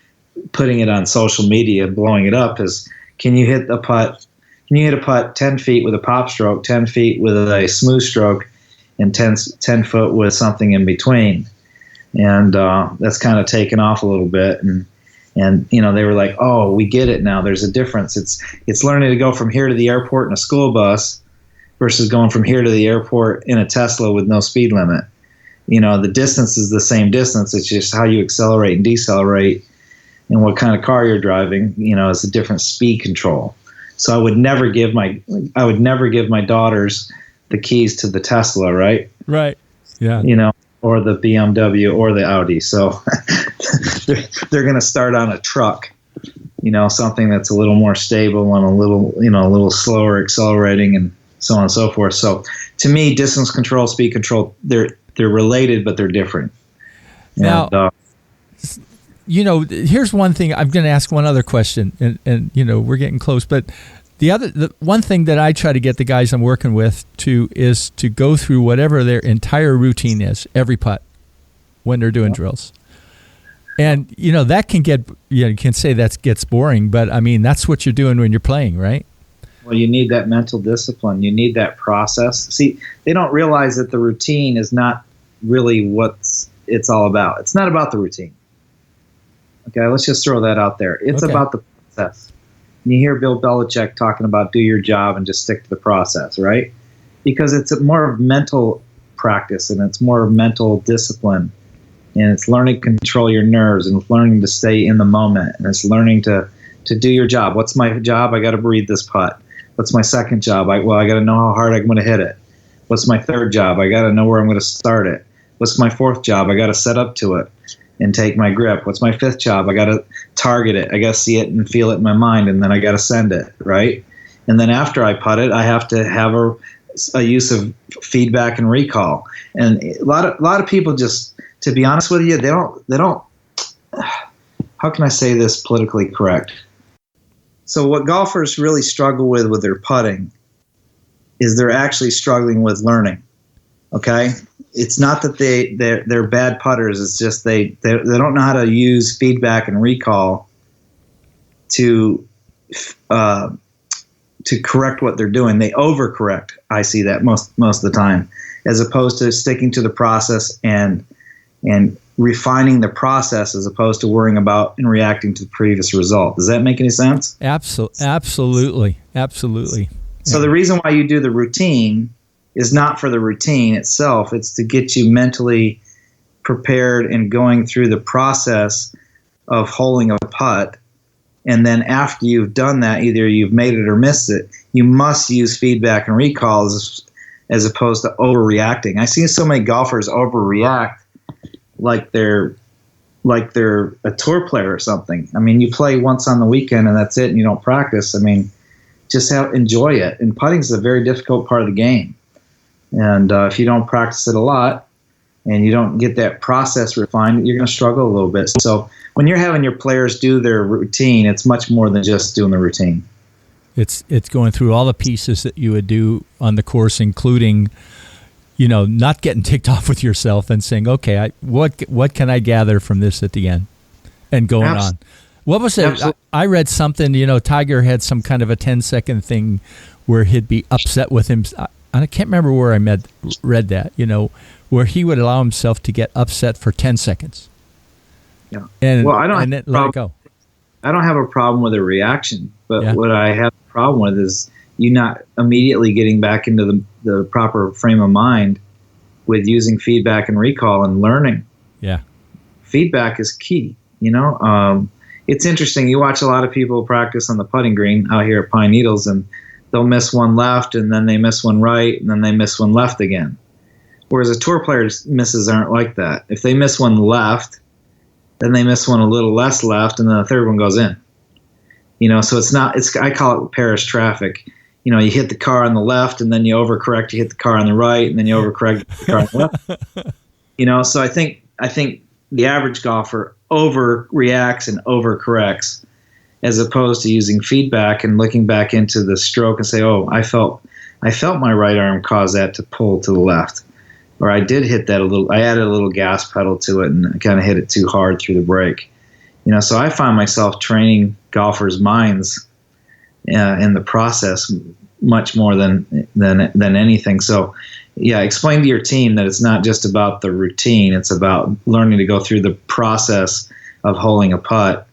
putting it on social media, blowing it up, is can you hit a putt 10 feet with a pop stroke, 10 feet with a smooth stroke, and 10 foot with something in between? And that's kind of taken off a little bit. And they were like, oh, we get it now. There's a difference. It's learning to go from here to the airport in a school bus versus going from here to the airport in a Tesla with no speed limit. The distance is the same distance. It's just how you accelerate and decelerate and what kind of car you're driving, is a different speed control. So I would never give my daughters the keys to the Tesla, right? Right. Yeah. Or the BMW or the Audi. So they're going to start on a truck, something that's a little more stable and a little slower accelerating and so on and so forth. So to me, distance control, speed control, they're related, but they're different. Now, here's one thing. I'm going to ask one other question, and we're getting close, but the one thing that I try to get the guys I'm working with is to go through whatever their entire routine is, every putt, when they're doing drills. And, that can get, you can say that gets boring, but I mean, that's what you're doing when you're playing, right? Well, you need that mental discipline. You need that process. See, they don't realize that the routine is not really what it's all about. It's not about the routine. Okay, let's just throw that out there. It's about the process. And you hear Bill Belichick talking about do your job and just stick to the process, right? Because it's more of mental practice, and it's more of mental discipline, and it's learning to control your nerves, and it's learning to stay in the moment, and it's learning to do your job. What's my job? I got to breathe this putt. What's my second job? I got to know how hard I'm going to hit it. What's my third job? I got to know where I'm going to start it. What's my fourth job? I got to set up to it and take my grip. What's my fifth job? I got to target it. I got to see it and feel it in my mind, and then I got to send it, right? And then after I putt it, I have to have a use of feedback and recall. And a lot of people, just to be honest with you, they don't. How can I say this politically correct? So what golfers really struggle with their putting is they're actually struggling with learning. Okay, it's not that they're bad putters. It's just they don't know how to use feedback and recall to correct what they're doing. They overcorrect. I see that most of the time, as opposed to sticking to the process and refining the process, as opposed to worrying about and reacting to the previous result. Does that make any sense? Absolutely. So the reason why you do the routine is not for the routine itself. It's to get you mentally prepared and going through the process of holing a putt. And then after you've done that, either you've made it or missed it, you must use feedback and recall as opposed to overreacting. I see so many golfers overreact like they're a tour player or something. I mean, you play once on the weekend and that's it, and you don't practice. I mean, just enjoy it. And putting is a very difficult part of the game. And if you don't practice it a lot and you don't get that process refined, you're going to struggle a little bit. So when you're having your players do their routine, it's much more than just doing the routine. It's going through all the pieces that you would do on the course, including, not getting ticked off with yourself and saying, okay, what can I gather from this at the end, and going on. What was it? I read something, Tiger had some kind of a 10-second thing where he'd be upset with him. I can't remember where I read that, where he would allow himself to get upset for 10 seconds. Yeah. And, well, I don't let it go. I don't have a problem with a reaction, but Yeah. what I have a problem with is you not immediately getting back into the proper frame of mind with using feedback and recall and learning. Yeah. Feedback is key. It's interesting. You watch a lot of people practice on the putting green out here at Pine Needles, and they'll miss one left, and then they miss one right, and then they miss one left again. Whereas a tour player's misses aren't like that. If they miss one left, then they miss one a little less left, and then the third one goes in. So I call it parish traffic. You hit the car on the left, and then you overcorrect, you hit the car on the right, and then you overcorrect the car on the left. So I think the average golfer overreacts and overcorrects, as opposed to using feedback and looking back into the stroke and say, oh, I felt my right arm cause that to pull to the left. Or I did hit that I added a little gas pedal to it and I kind of hit it too hard through the break. So I find myself training golfers' minds in the process much more than anything. So, yeah, explain to your team that it's not just about the routine. It's about learning to go through the process of holding a putt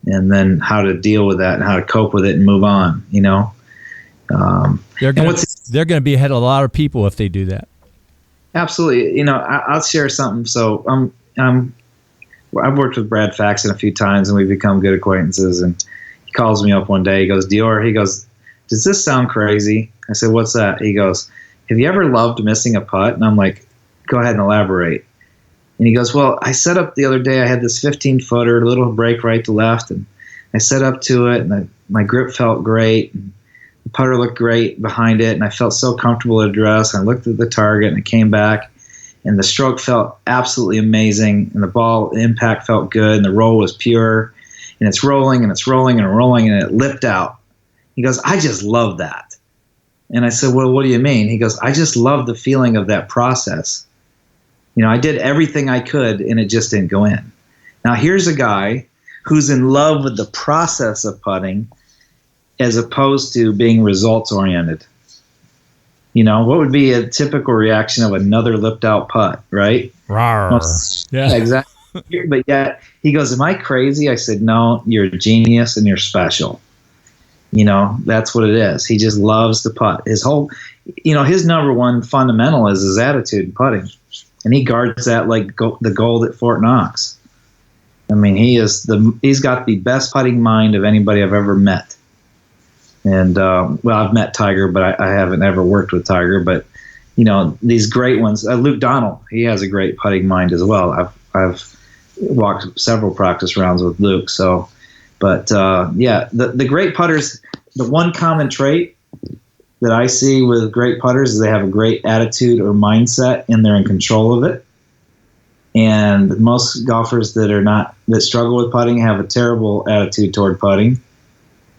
and then how to deal with that and how to cope with it and move on, They're going to be ahead of a lot of people if they do that. Absolutely. I'll share something. So I've worked with Brad Faxon a few times, and we've become good acquaintances. And he calls me up one day. He goes, Dior, does this sound crazy? I said, what's that? He goes, have you ever loved missing a putt? And I'm like, go ahead and elaborate. And he goes, well, I set up the other day. I had this 15-footer, little break right to left, and I set up to it, and my grip felt great. And the putter looked great behind it, and I felt so comfortable to address. I looked at the target, and it came back, and the stroke felt absolutely amazing, and the ball impact felt good, and the roll was pure, and it's rolling, and it's rolling, and rolling, and it lipped out. He goes, I just love that. And I said, well, what do you mean? He goes, I just love the feeling of that process. I did everything I could, and it just didn't go in. Now, here's a guy who's in love with the process of putting as opposed to being results-oriented. What would be a typical reaction of another lipped-out putt, right? Yeah, exactly. But yet, he goes, am I crazy? I said, no, you're a genius, and you're special. That's what it is. He just loves the putt. His whole, his number one fundamental is his attitude in putting. And he guards that like the gold at Fort Knox. I mean, he's got the best putting mind of anybody I've ever met. And, I've met Tiger, but I haven't ever worked with Tiger. But, these great ones, Luke Donald, he has a great putting mind as well. I've walked several practice rounds with Luke. So, but, the great putters, the one common trait that I see with great putters is they have a great attitude or mindset, and they're in control of it. And most golfers that struggle with putting have a terrible attitude toward putting.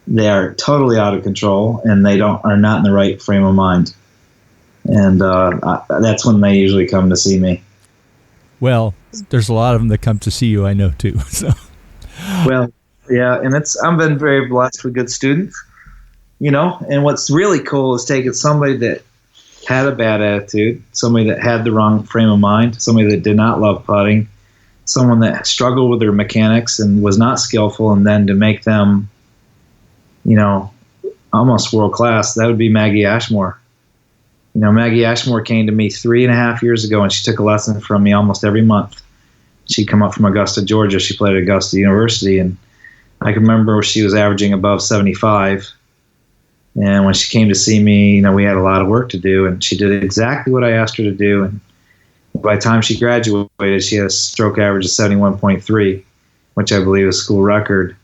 They are totally out of control, and they are not in the right frame of mind. And that's when they usually come to see me. Well, there's a lot of them that come to see you, I know too. So. Well, yeah, and I've been very blessed with good students. And what's really cool is taking somebody that had a bad attitude, somebody that had the wrong frame of mind, somebody that did not love putting, someone that struggled with their mechanics and was not skillful, and then to make them, almost world class. That would be Maggie Ashmore. Maggie Ashmore came to me 3.5 years ago, and she took a lesson from me almost every month. She'd come up from Augusta, Georgia. She played at Augusta University, and I can remember she was averaging above 75. And when she came to see me, we had a lot of work to do, and she did exactly what I asked her to do. And by the time she graduated, she had a stroke average of 71.3, which I believe is school record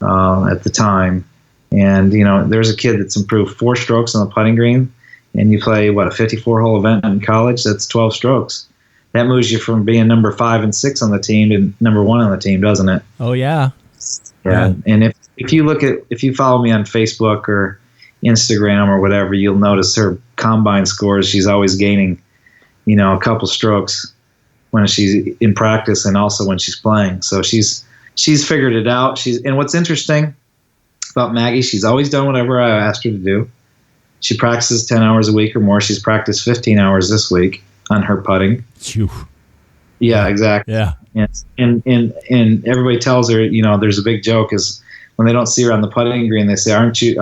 at the time. And, there's a kid that's improved 4 strokes on the putting green, and you play, a 54-hole event in college? That's 12 strokes. That moves you from being number 5 and 6 on the team to number 1 on the team, doesn't it? Oh, yeah. Yeah. And if you follow me on Facebook or Instagram or whatever, you'll notice her combine scores. She's always gaining, a couple strokes when she's in practice and also when she's playing. So she's figured it out. And what's interesting about Maggie, she's always done whatever I asked her to do. She practices 10 hours a week or more. She's practiced 15 hours this week on her putting. Phew. Yeah, exactly. Yeah. And everybody tells her, there's a big joke is when they don't see her on the putting green, they say, aren't you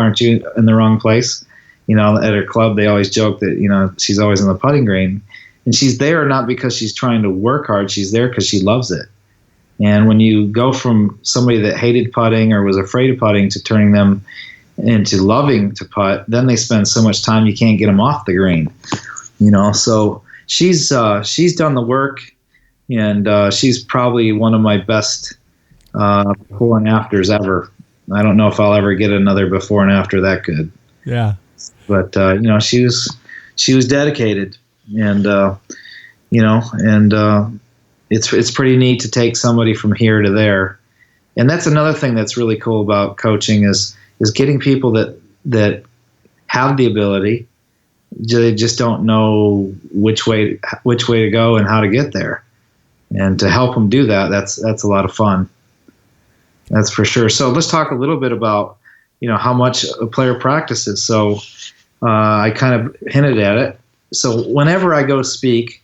in the wrong place? At her club, they always joke that, she's always on the putting green. And she's there not because she's trying to work hard. She's there because she loves it. And when you go from somebody that hated putting or was afraid of putting to turning them into loving to putt, then they spend so much time you can't get them off the green. So she's done the work, and she's probably one of my best before and afters ever. I don't know if I'll ever get another before and after that good. Yeah. But she was dedicated, and it's pretty neat to take somebody from here to there. And that's another thing that's really cool about coaching is getting people that have the ability. They just don't know which way to go and how to get there. And to help them do that, that's a lot of fun. That's for sure. So let's talk a little bit about, how much a player practices. So I kind of hinted at it. So whenever I go speak,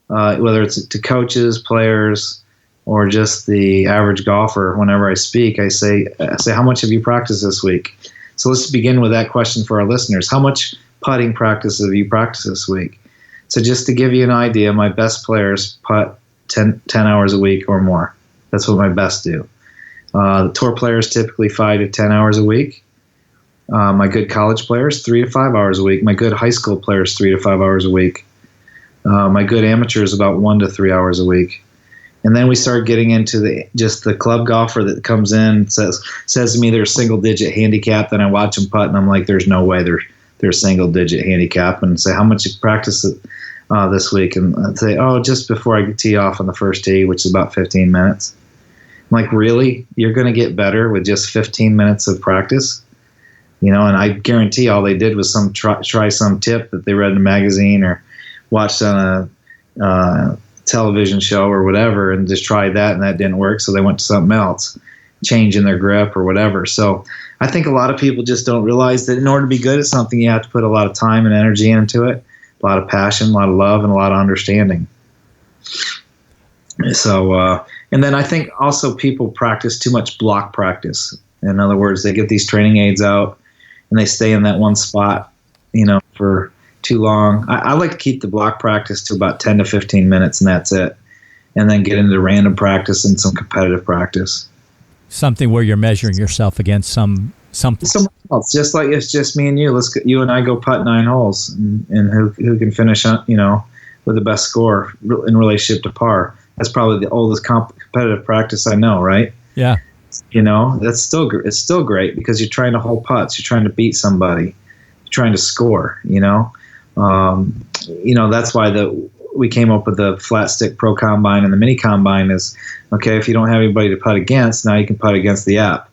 whether it's to coaches, players, or just the average golfer, whenever I speak, I say, how much have you practiced this week? So let's begin with that question for our listeners. How much putting practice have you practiced this week? So just to give you an idea, my best players putt 10 hours a week or more. That's what my best do. The tour players typically 5 to 10 hours a week. My good college players, 3 to 5 hours a week. My good high school players, 3 to 5 hours a week. My good amateurs, about 1 to 3 hours a week. And then we start getting into the club golfer that comes in, says to me they're single-digit handicap. Then I watch them putt, and I'm like, there's no way they're single-digit handicap. And say, how much you practice this week? And I'd say, just before I tee off on the first tee, which is about 15 minutes. I'm like, really? You're going to get better with just 15 minutes of practice? And I guarantee all they did was try some tip that they read in a magazine or watched on a television show or whatever, and just tried that, and that didn't work, so they went to something else, changing their grip or whatever. So I think a lot of people just don't realize that in order to be good at something, you have to put a lot of time and energy into it, a lot of passion, a lot of love, and a lot of understanding. So, and then I think also people practice too much block practice. In other words, they get these training aids out, and they stay in that one spot, for too long. I like to keep the block practice to about 10 to 15 minutes, and that's it. And then get into random practice and some competitive practice. Something where you're measuring yourself against something. Someone else, just like it's just me and you. You and I go putt 9 holes, and who can finish, with the best score in relationship to par. That's probably the oldest competitive practice I know, right? Yeah. It's still great because you're trying to hold putts. You're trying to beat somebody. You're trying to score, that's why we came up with the flat stick pro combine and the mini combine is, okay, if you don't have anybody to putt against, now you can putt against the app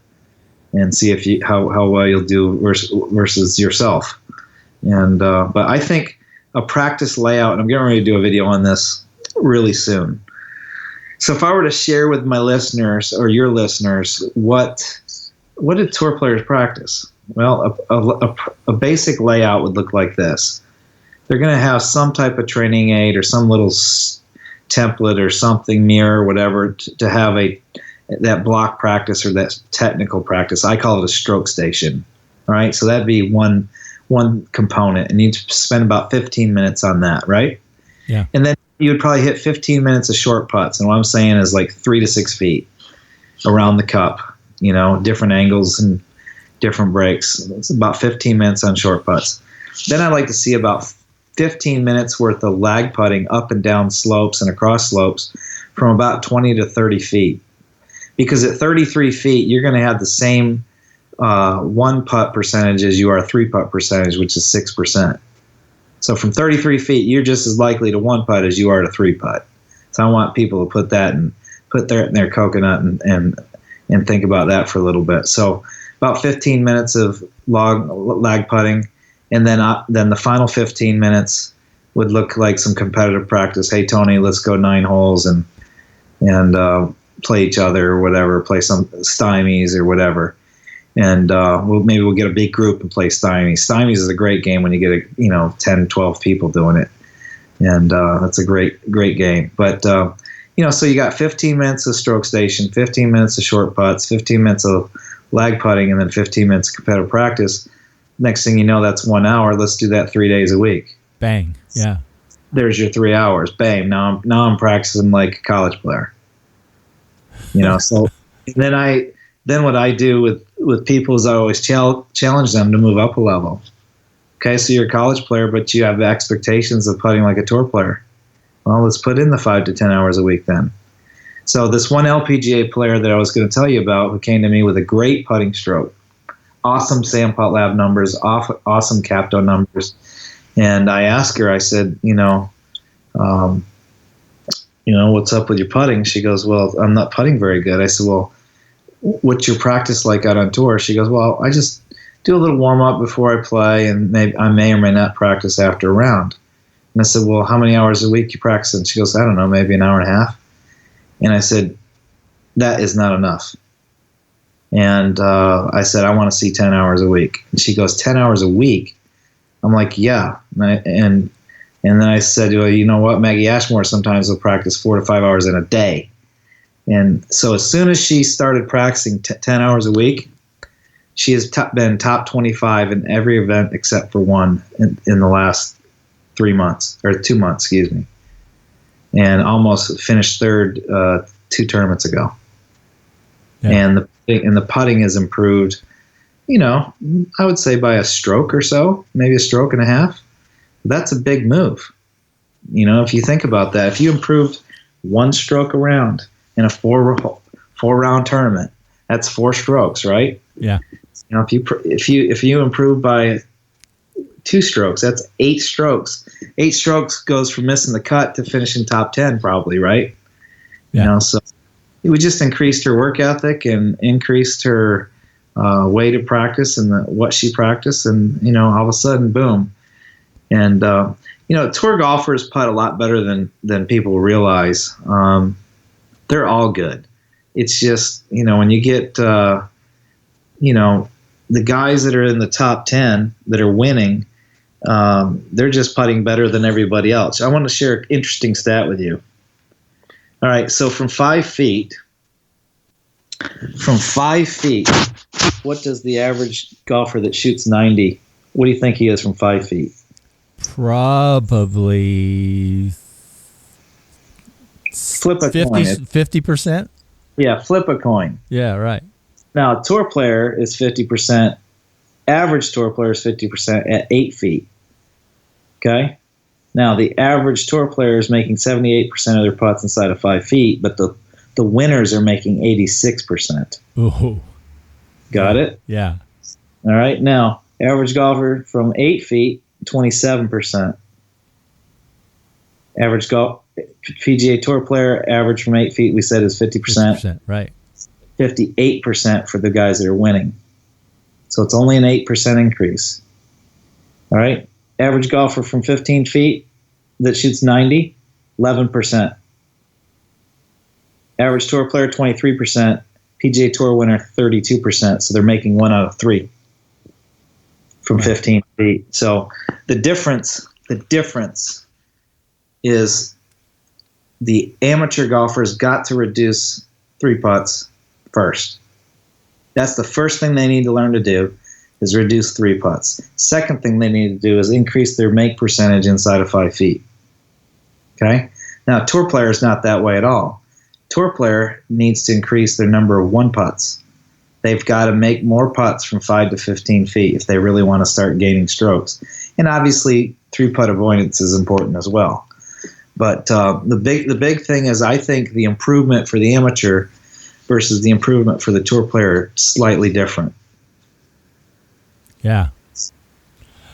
and see how well you'll do versus yourself. And but I think a practice layout, and I'm getting ready to do a video on this really soon. So if I were to share with my listeners or your listeners, what did tour players practice? Well, a basic layout would look like this. They're going to have some type of training aid or some little template or something mirror, whatever, to have that block practice or that technical practice. I call it a stroke station. All right, so that'd be one component, and you'd spend about 15 minutes on that, right? Yeah. And then you would probably hit 15 minutes of short putts, and what I'm saying is like 3 to 6 feet around the cup, different angles and different breaks. It's about 15 minutes on short putts. Then I like to see about 15 minutes worth of lag putting up and down slopes and across slopes from about 20 to 30 feet. Because at 33 feet, you're going to have the same one putt percentage as you are 3 putt percentage, which is 6%. So from 33 feet, you're just as likely to 1 putt as you are to 3 putt. So I want people to put that and put that in their coconut and think about that for a little bit. So about 15 minutes of lag putting, and then the final 15 minutes would look like some competitive practice. Hey, Tony, let's go 9 holes and play each other or whatever, play some stymies or whatever. And maybe we'll get a big group and play stymies. Stymies is a great game when you get 10, 12 people doing it. And that's a great game. But, so you got 15 minutes of stroke station, 15 minutes of short putts, 15 minutes of lag putting, and then 15 minutes of competitive practice. Next thing you know, that's 1 hour. Let's do that 3 days a week. Bang. Yeah. There's your 3 hours. Bang. Now I'm practicing like a college player. So then what I do with people is I always challenge them to move up a level. Okay, so you're a college player, but you have expectations of putting like a tour player. Well, let's put in the 5 to 10 hours a week then. So this one LPGA player that I was going to tell you about, who came to me with a great putting stroke, awesome Sam Putt Lab numbers, awesome Capto numbers, and I asked her, I said, what's up with your putting? She goes, well, I'm not putting very good. I said, well, what's your practice like out on tour? She goes, well, I just do a little warm up before I play, and maybe I may or may not practice after a round. And I said, well, how many hours a week you practice? And she goes, I don't know, maybe an hour and a half. And I said, that is not enough. And I said, I want to see 10 hours a week. And she goes, 10 hours a week? I'm like, yeah. And then I said, well, you know what? Maggie Ashmore sometimes will practice 4 to 5 hours in a day. And so as soon as she started practicing 10 hours a week, she has been top 25 in every event except for one in the last 2 months, excuse me. And almost finished third 2 tournaments ago. Yeah. And the putting has improved, I would say by a stroke or so, maybe a stroke and a half. That's a big move. If you think about that, if you improved 1 stroke a round in a 4-round tournament, that's 4 strokes, right? Yeah. If you improve by 2 strokes, that's 8 strokes. 8 strokes goes from missing the cut to finishing top 10, probably, right? Yeah. So we just increased her work ethic and increased her way to practice and what she practiced, and all of a sudden, boom. And tour golfers putt a lot better than people realize. They're all good. It's just when you get the guys that are in the top 10 that are winning, they're just putting better than everybody else. I want to share an interesting stat with you. All right, so from 5 feet, what does the average golfer that shoots 90, what do you think he is from 5 feet? Probably flip a 50%. Yeah, flip a coin. Yeah, right. Now, a tour player is 50%. Average tour player is 50% at 8 feet. Okay? Now, the average tour player is making 78% of their putts inside of 5 feet, but the winners are making 86%. Ooh. Got it? Yeah. All right. Now, average golfer from 8 feet, 27%. Average PGA Tour player, average from 8 feet, we said is 50%. 50%, right. 58% for the guys that are winning. So it's only an 8% increase. All right. Average golfer from 15 feet that shoots 90, 11%. Average tour player, 23%. PGA Tour winner, 32%. So they're making 1 out of 3 from 15 feet. So the difference is the amateur golfers got to reduce 3 putts first. That's the first thing they need to learn to do, is reduce 3 putts. Second thing they need to do is increase their make percentage inside of 5 feet. Okay? Now, tour player is not that way at all. Tour player needs to increase their number of 1 putts. They've got to make more putts from 5 to 15 feet if they really want to start gaining strokes. And obviously, 3-putt avoidance is important as well. But the big thing is, I think the improvement for the amateur versus the improvement for the tour player are slightly different. Yeah. Does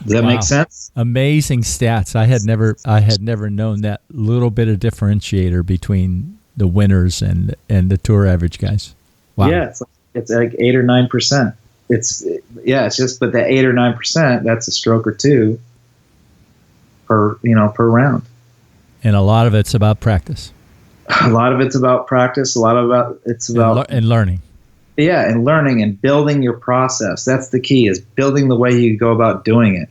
that make sense? Amazing stats. I had never known that little bit of differentiator between the winners and the tour average guys. Wow. Yeah, it's like 8 or 9%. it's just, but that 8 or 9%, that's a stroke or two per round. And a lot of it's about practice. A lot of it's about practice. A lot of it's about and learning. Yeah, and learning and building your process. That's the key, is building the way you go about doing it.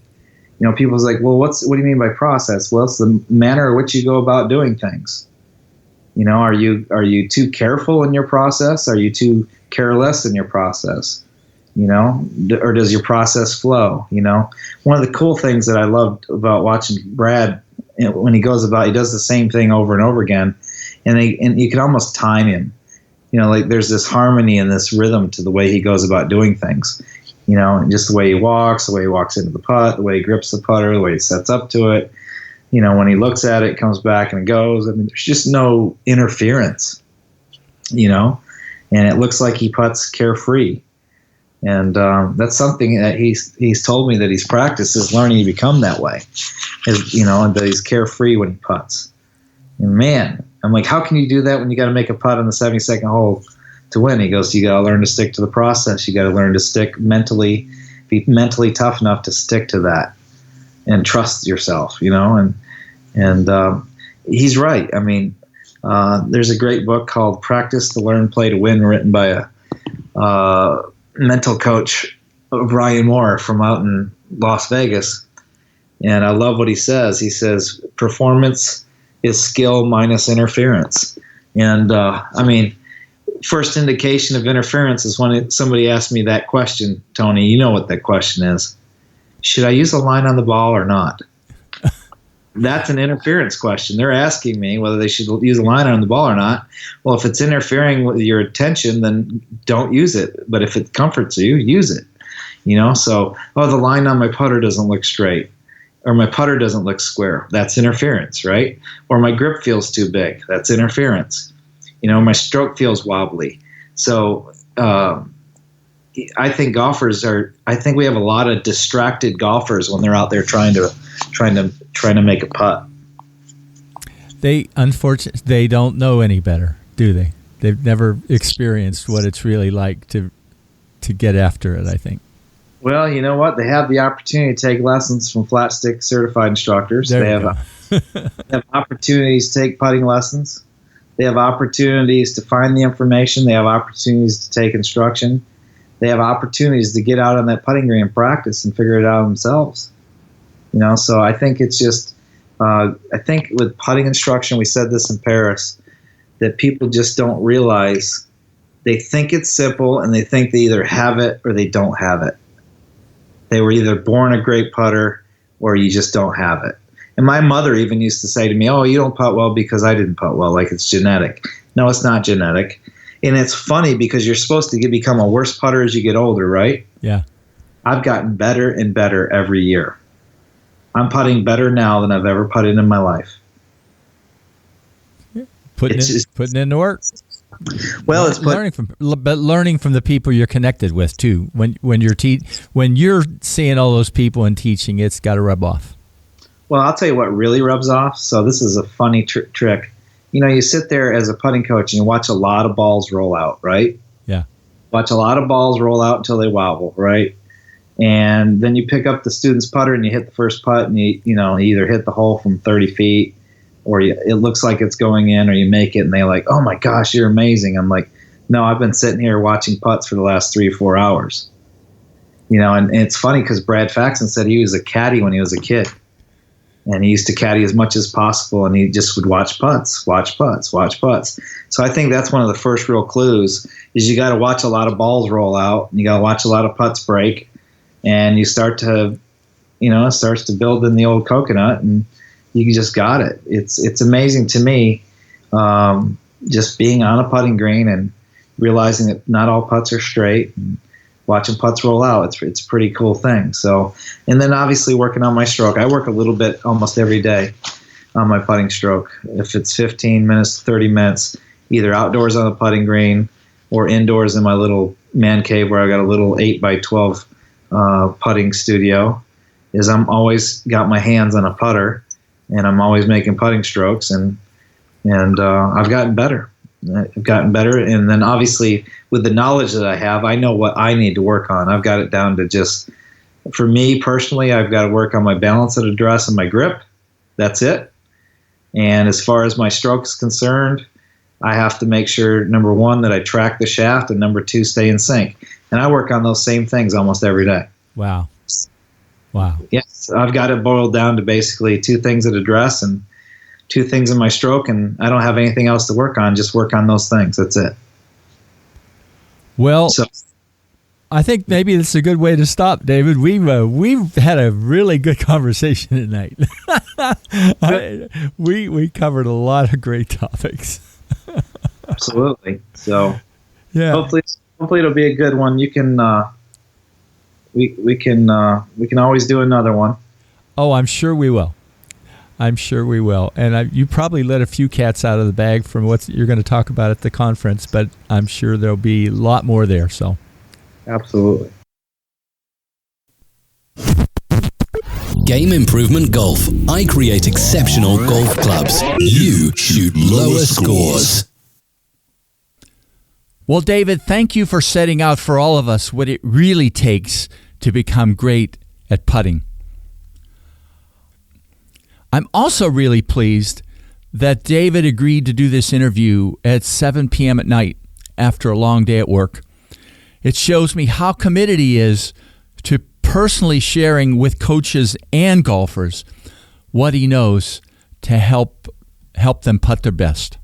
People's like, well, what do you mean by process? Well, it's the manner in which you go about doing things. Are you too careful in your process? Are you too careless in your process? Or does your process flow? One of the cool things that I loved about watching Brad, when he does the same thing over and over again, and you can almost time him. Like there's this harmony and this rhythm to the way he goes about doing things. Just the way he walks into the putt, the way he grips the putter, the way he sets up to it. When he looks at it, comes back and goes. I mean, there's just no interference, and it looks like he putts carefree. And that's something that he's told me that he's practiced, is learning to become that way, and that he's carefree when he putts. And man, I'm like, how can you do that when you got to make a putt on the 72nd hole to win? He goes, you got to learn to stick to the process. You got to learn to be mentally tough enough to stick to that and trust yourself, and he's right. I mean, there's a great book called Practice to Learn, Play to Win, written by a mental coach, Ryan Moore, from out in Las Vegas. And I love what he says. He says, performance is skill minus interference. And first indication of interference is when somebody asks me that question. Tony, you know what that question is. Should I use a line on the ball or not? That's an interference question. They're asking me whether they should use a line on the ball or not. Well, if it's interfering with your attention, then don't use it. But if it comforts you, use it. So, the line on my putter doesn't look straight, or my putter doesn't look square. That's interference, right? Or my grip feels too big. That's interference. My stroke feels wobbly. So I think we have a lot of distracted golfers when they're out there trying to make a putt. They don't know any better, do they? They've never experienced what it's really like to get after it, I think. Well, you know what? They have the opportunity to take lessons from Flat Stick certified instructors. They have opportunities to take putting lessons. They have opportunities to find the information. They have opportunities to take instruction. They have opportunities to get out on that putting green and practice and figure it out themselves. So I think it's just, I think with putting instruction, we said this in Paris, that people just don't realize, they think it's simple and they think they either have it or they don't have it. They were either born a great putter or you just don't have it. And my mother even used to say to me, oh, you don't putt well because I didn't putt well, like it's genetic. No, it's not genetic. And it's funny because you're supposed to become a worse putter as you get older, right? Yeah. I've gotten better and better every year. I'm putting better now than I've ever putted in my life. Putting in the work. Well, it's learning from the people you're connected with too. When you're seeing all those people and teaching, it's got to rub off. Well, I'll tell you what really rubs off. So this is a funny trick. You sit there as a putting coach and you watch a lot of balls roll out, right? Yeah. Watch a lot of balls roll out until they wobble, right? And then you pick up the student's putter and you hit the first putt and you either hit the hole from 30 feet or it looks like it's going in, or you make it and they're like, oh my gosh, you're amazing. I'm like, no, I've been sitting here watching putts for the last 3 or 4 hours. And it's funny because Brad Faxon said he was a caddy when he was a kid. And he used to caddy as much as possible, and he just would watch putts. So I think that's one of the first real clues is you got to watch a lot of balls roll out, and you got to watch a lot of putts break, and you start to, it starts to build in the old coconut, and you just got it. It's amazing to me, just being on a putting green and realizing that not all putts are straight, and watching putts roll out. It's a pretty cool thing. So, and then obviously working on my stroke. I work a little bit almost every day on my putting stroke. If it's 15 minutes, 30 minutes, either outdoors on the putting green or indoors in my little man cave where I got a little 8x12 putting studio, is I'm always got my hands on a putter and I'm always making putting strokes, and I've gotten better. I've gotten better. And then obviously with the knowledge that I have, I know what I need to work on. I've got it down to just, for me personally, I've got to work on my balance at address and my grip. That's it. And as far as my stroke is concerned, I have to make sure, number one, that I track the shaft, and number two, stay in sync. And I work on those same things almost every day. Wow. Yes, I've got it boiled down to basically 2 things at address and 2 things in my stroke, and I don't have anything else to work on. Just work on those things. That's it. Well, I think maybe this is a good way to stop, David. We've had a really good conversation tonight. We covered a lot of great topics. Absolutely. So yeah, hopefully it'll be a good one. You can we can always do another one. Oh, I'm sure we will. And you probably let a few cats out of the bag from what you're going to talk about at the conference, but I'm sure there'll be a lot more there. So. Absolutely. Game Improvement Golf. I create exceptional golf clubs. You shoot lower scores. Well, David, thank you for setting out for all of us what it really takes to become great at putting. I'm also really pleased that David agreed to do this interview at 7 p.m. at night after a long day at work. It shows me how committed he is to personally sharing with coaches and golfers what he knows to help them putt their best.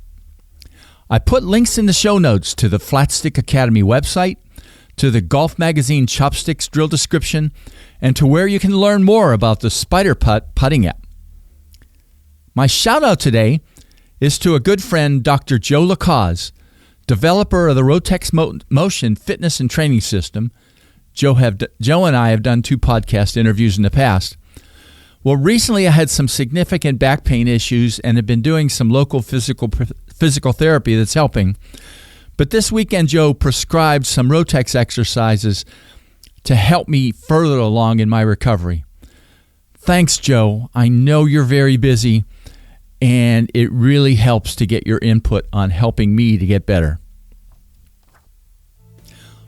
I put links in the show notes to the Flat Stick Academy website, to the Golf Magazine Chopsticks drill description, and to where you can learn more about the Spider Putt putting app. My shout out today is to a good friend, Dr. Joe Lacaze, developer of the Rotex Motion fitness and training system. Joe and I have done 2 podcast interviews in the past. Well, recently I had some significant back pain issues and have been doing some local physical therapy that's helping. But this weekend, Joe prescribed some Rotex exercises to help me further along in my recovery. Thanks, Joe. I know you're very busy, and it really helps to get your input on helping me to get better.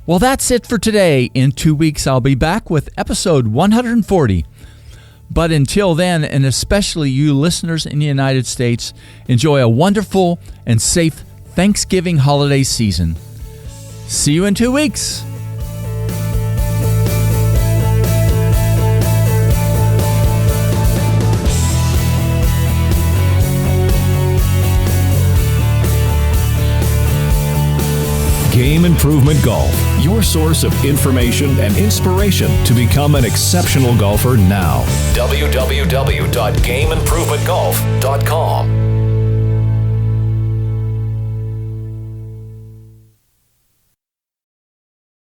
Well, that's it for today. In 2 weeks, I'll be back with episode 140. But until then, and especially you listeners in the United States, enjoy a wonderful and safe Thanksgiving holiday season. See you in 2 weeks. Game Improvement Golf, your source of information and inspiration to become an exceptional golfer now. www.gameimprovementgolf.com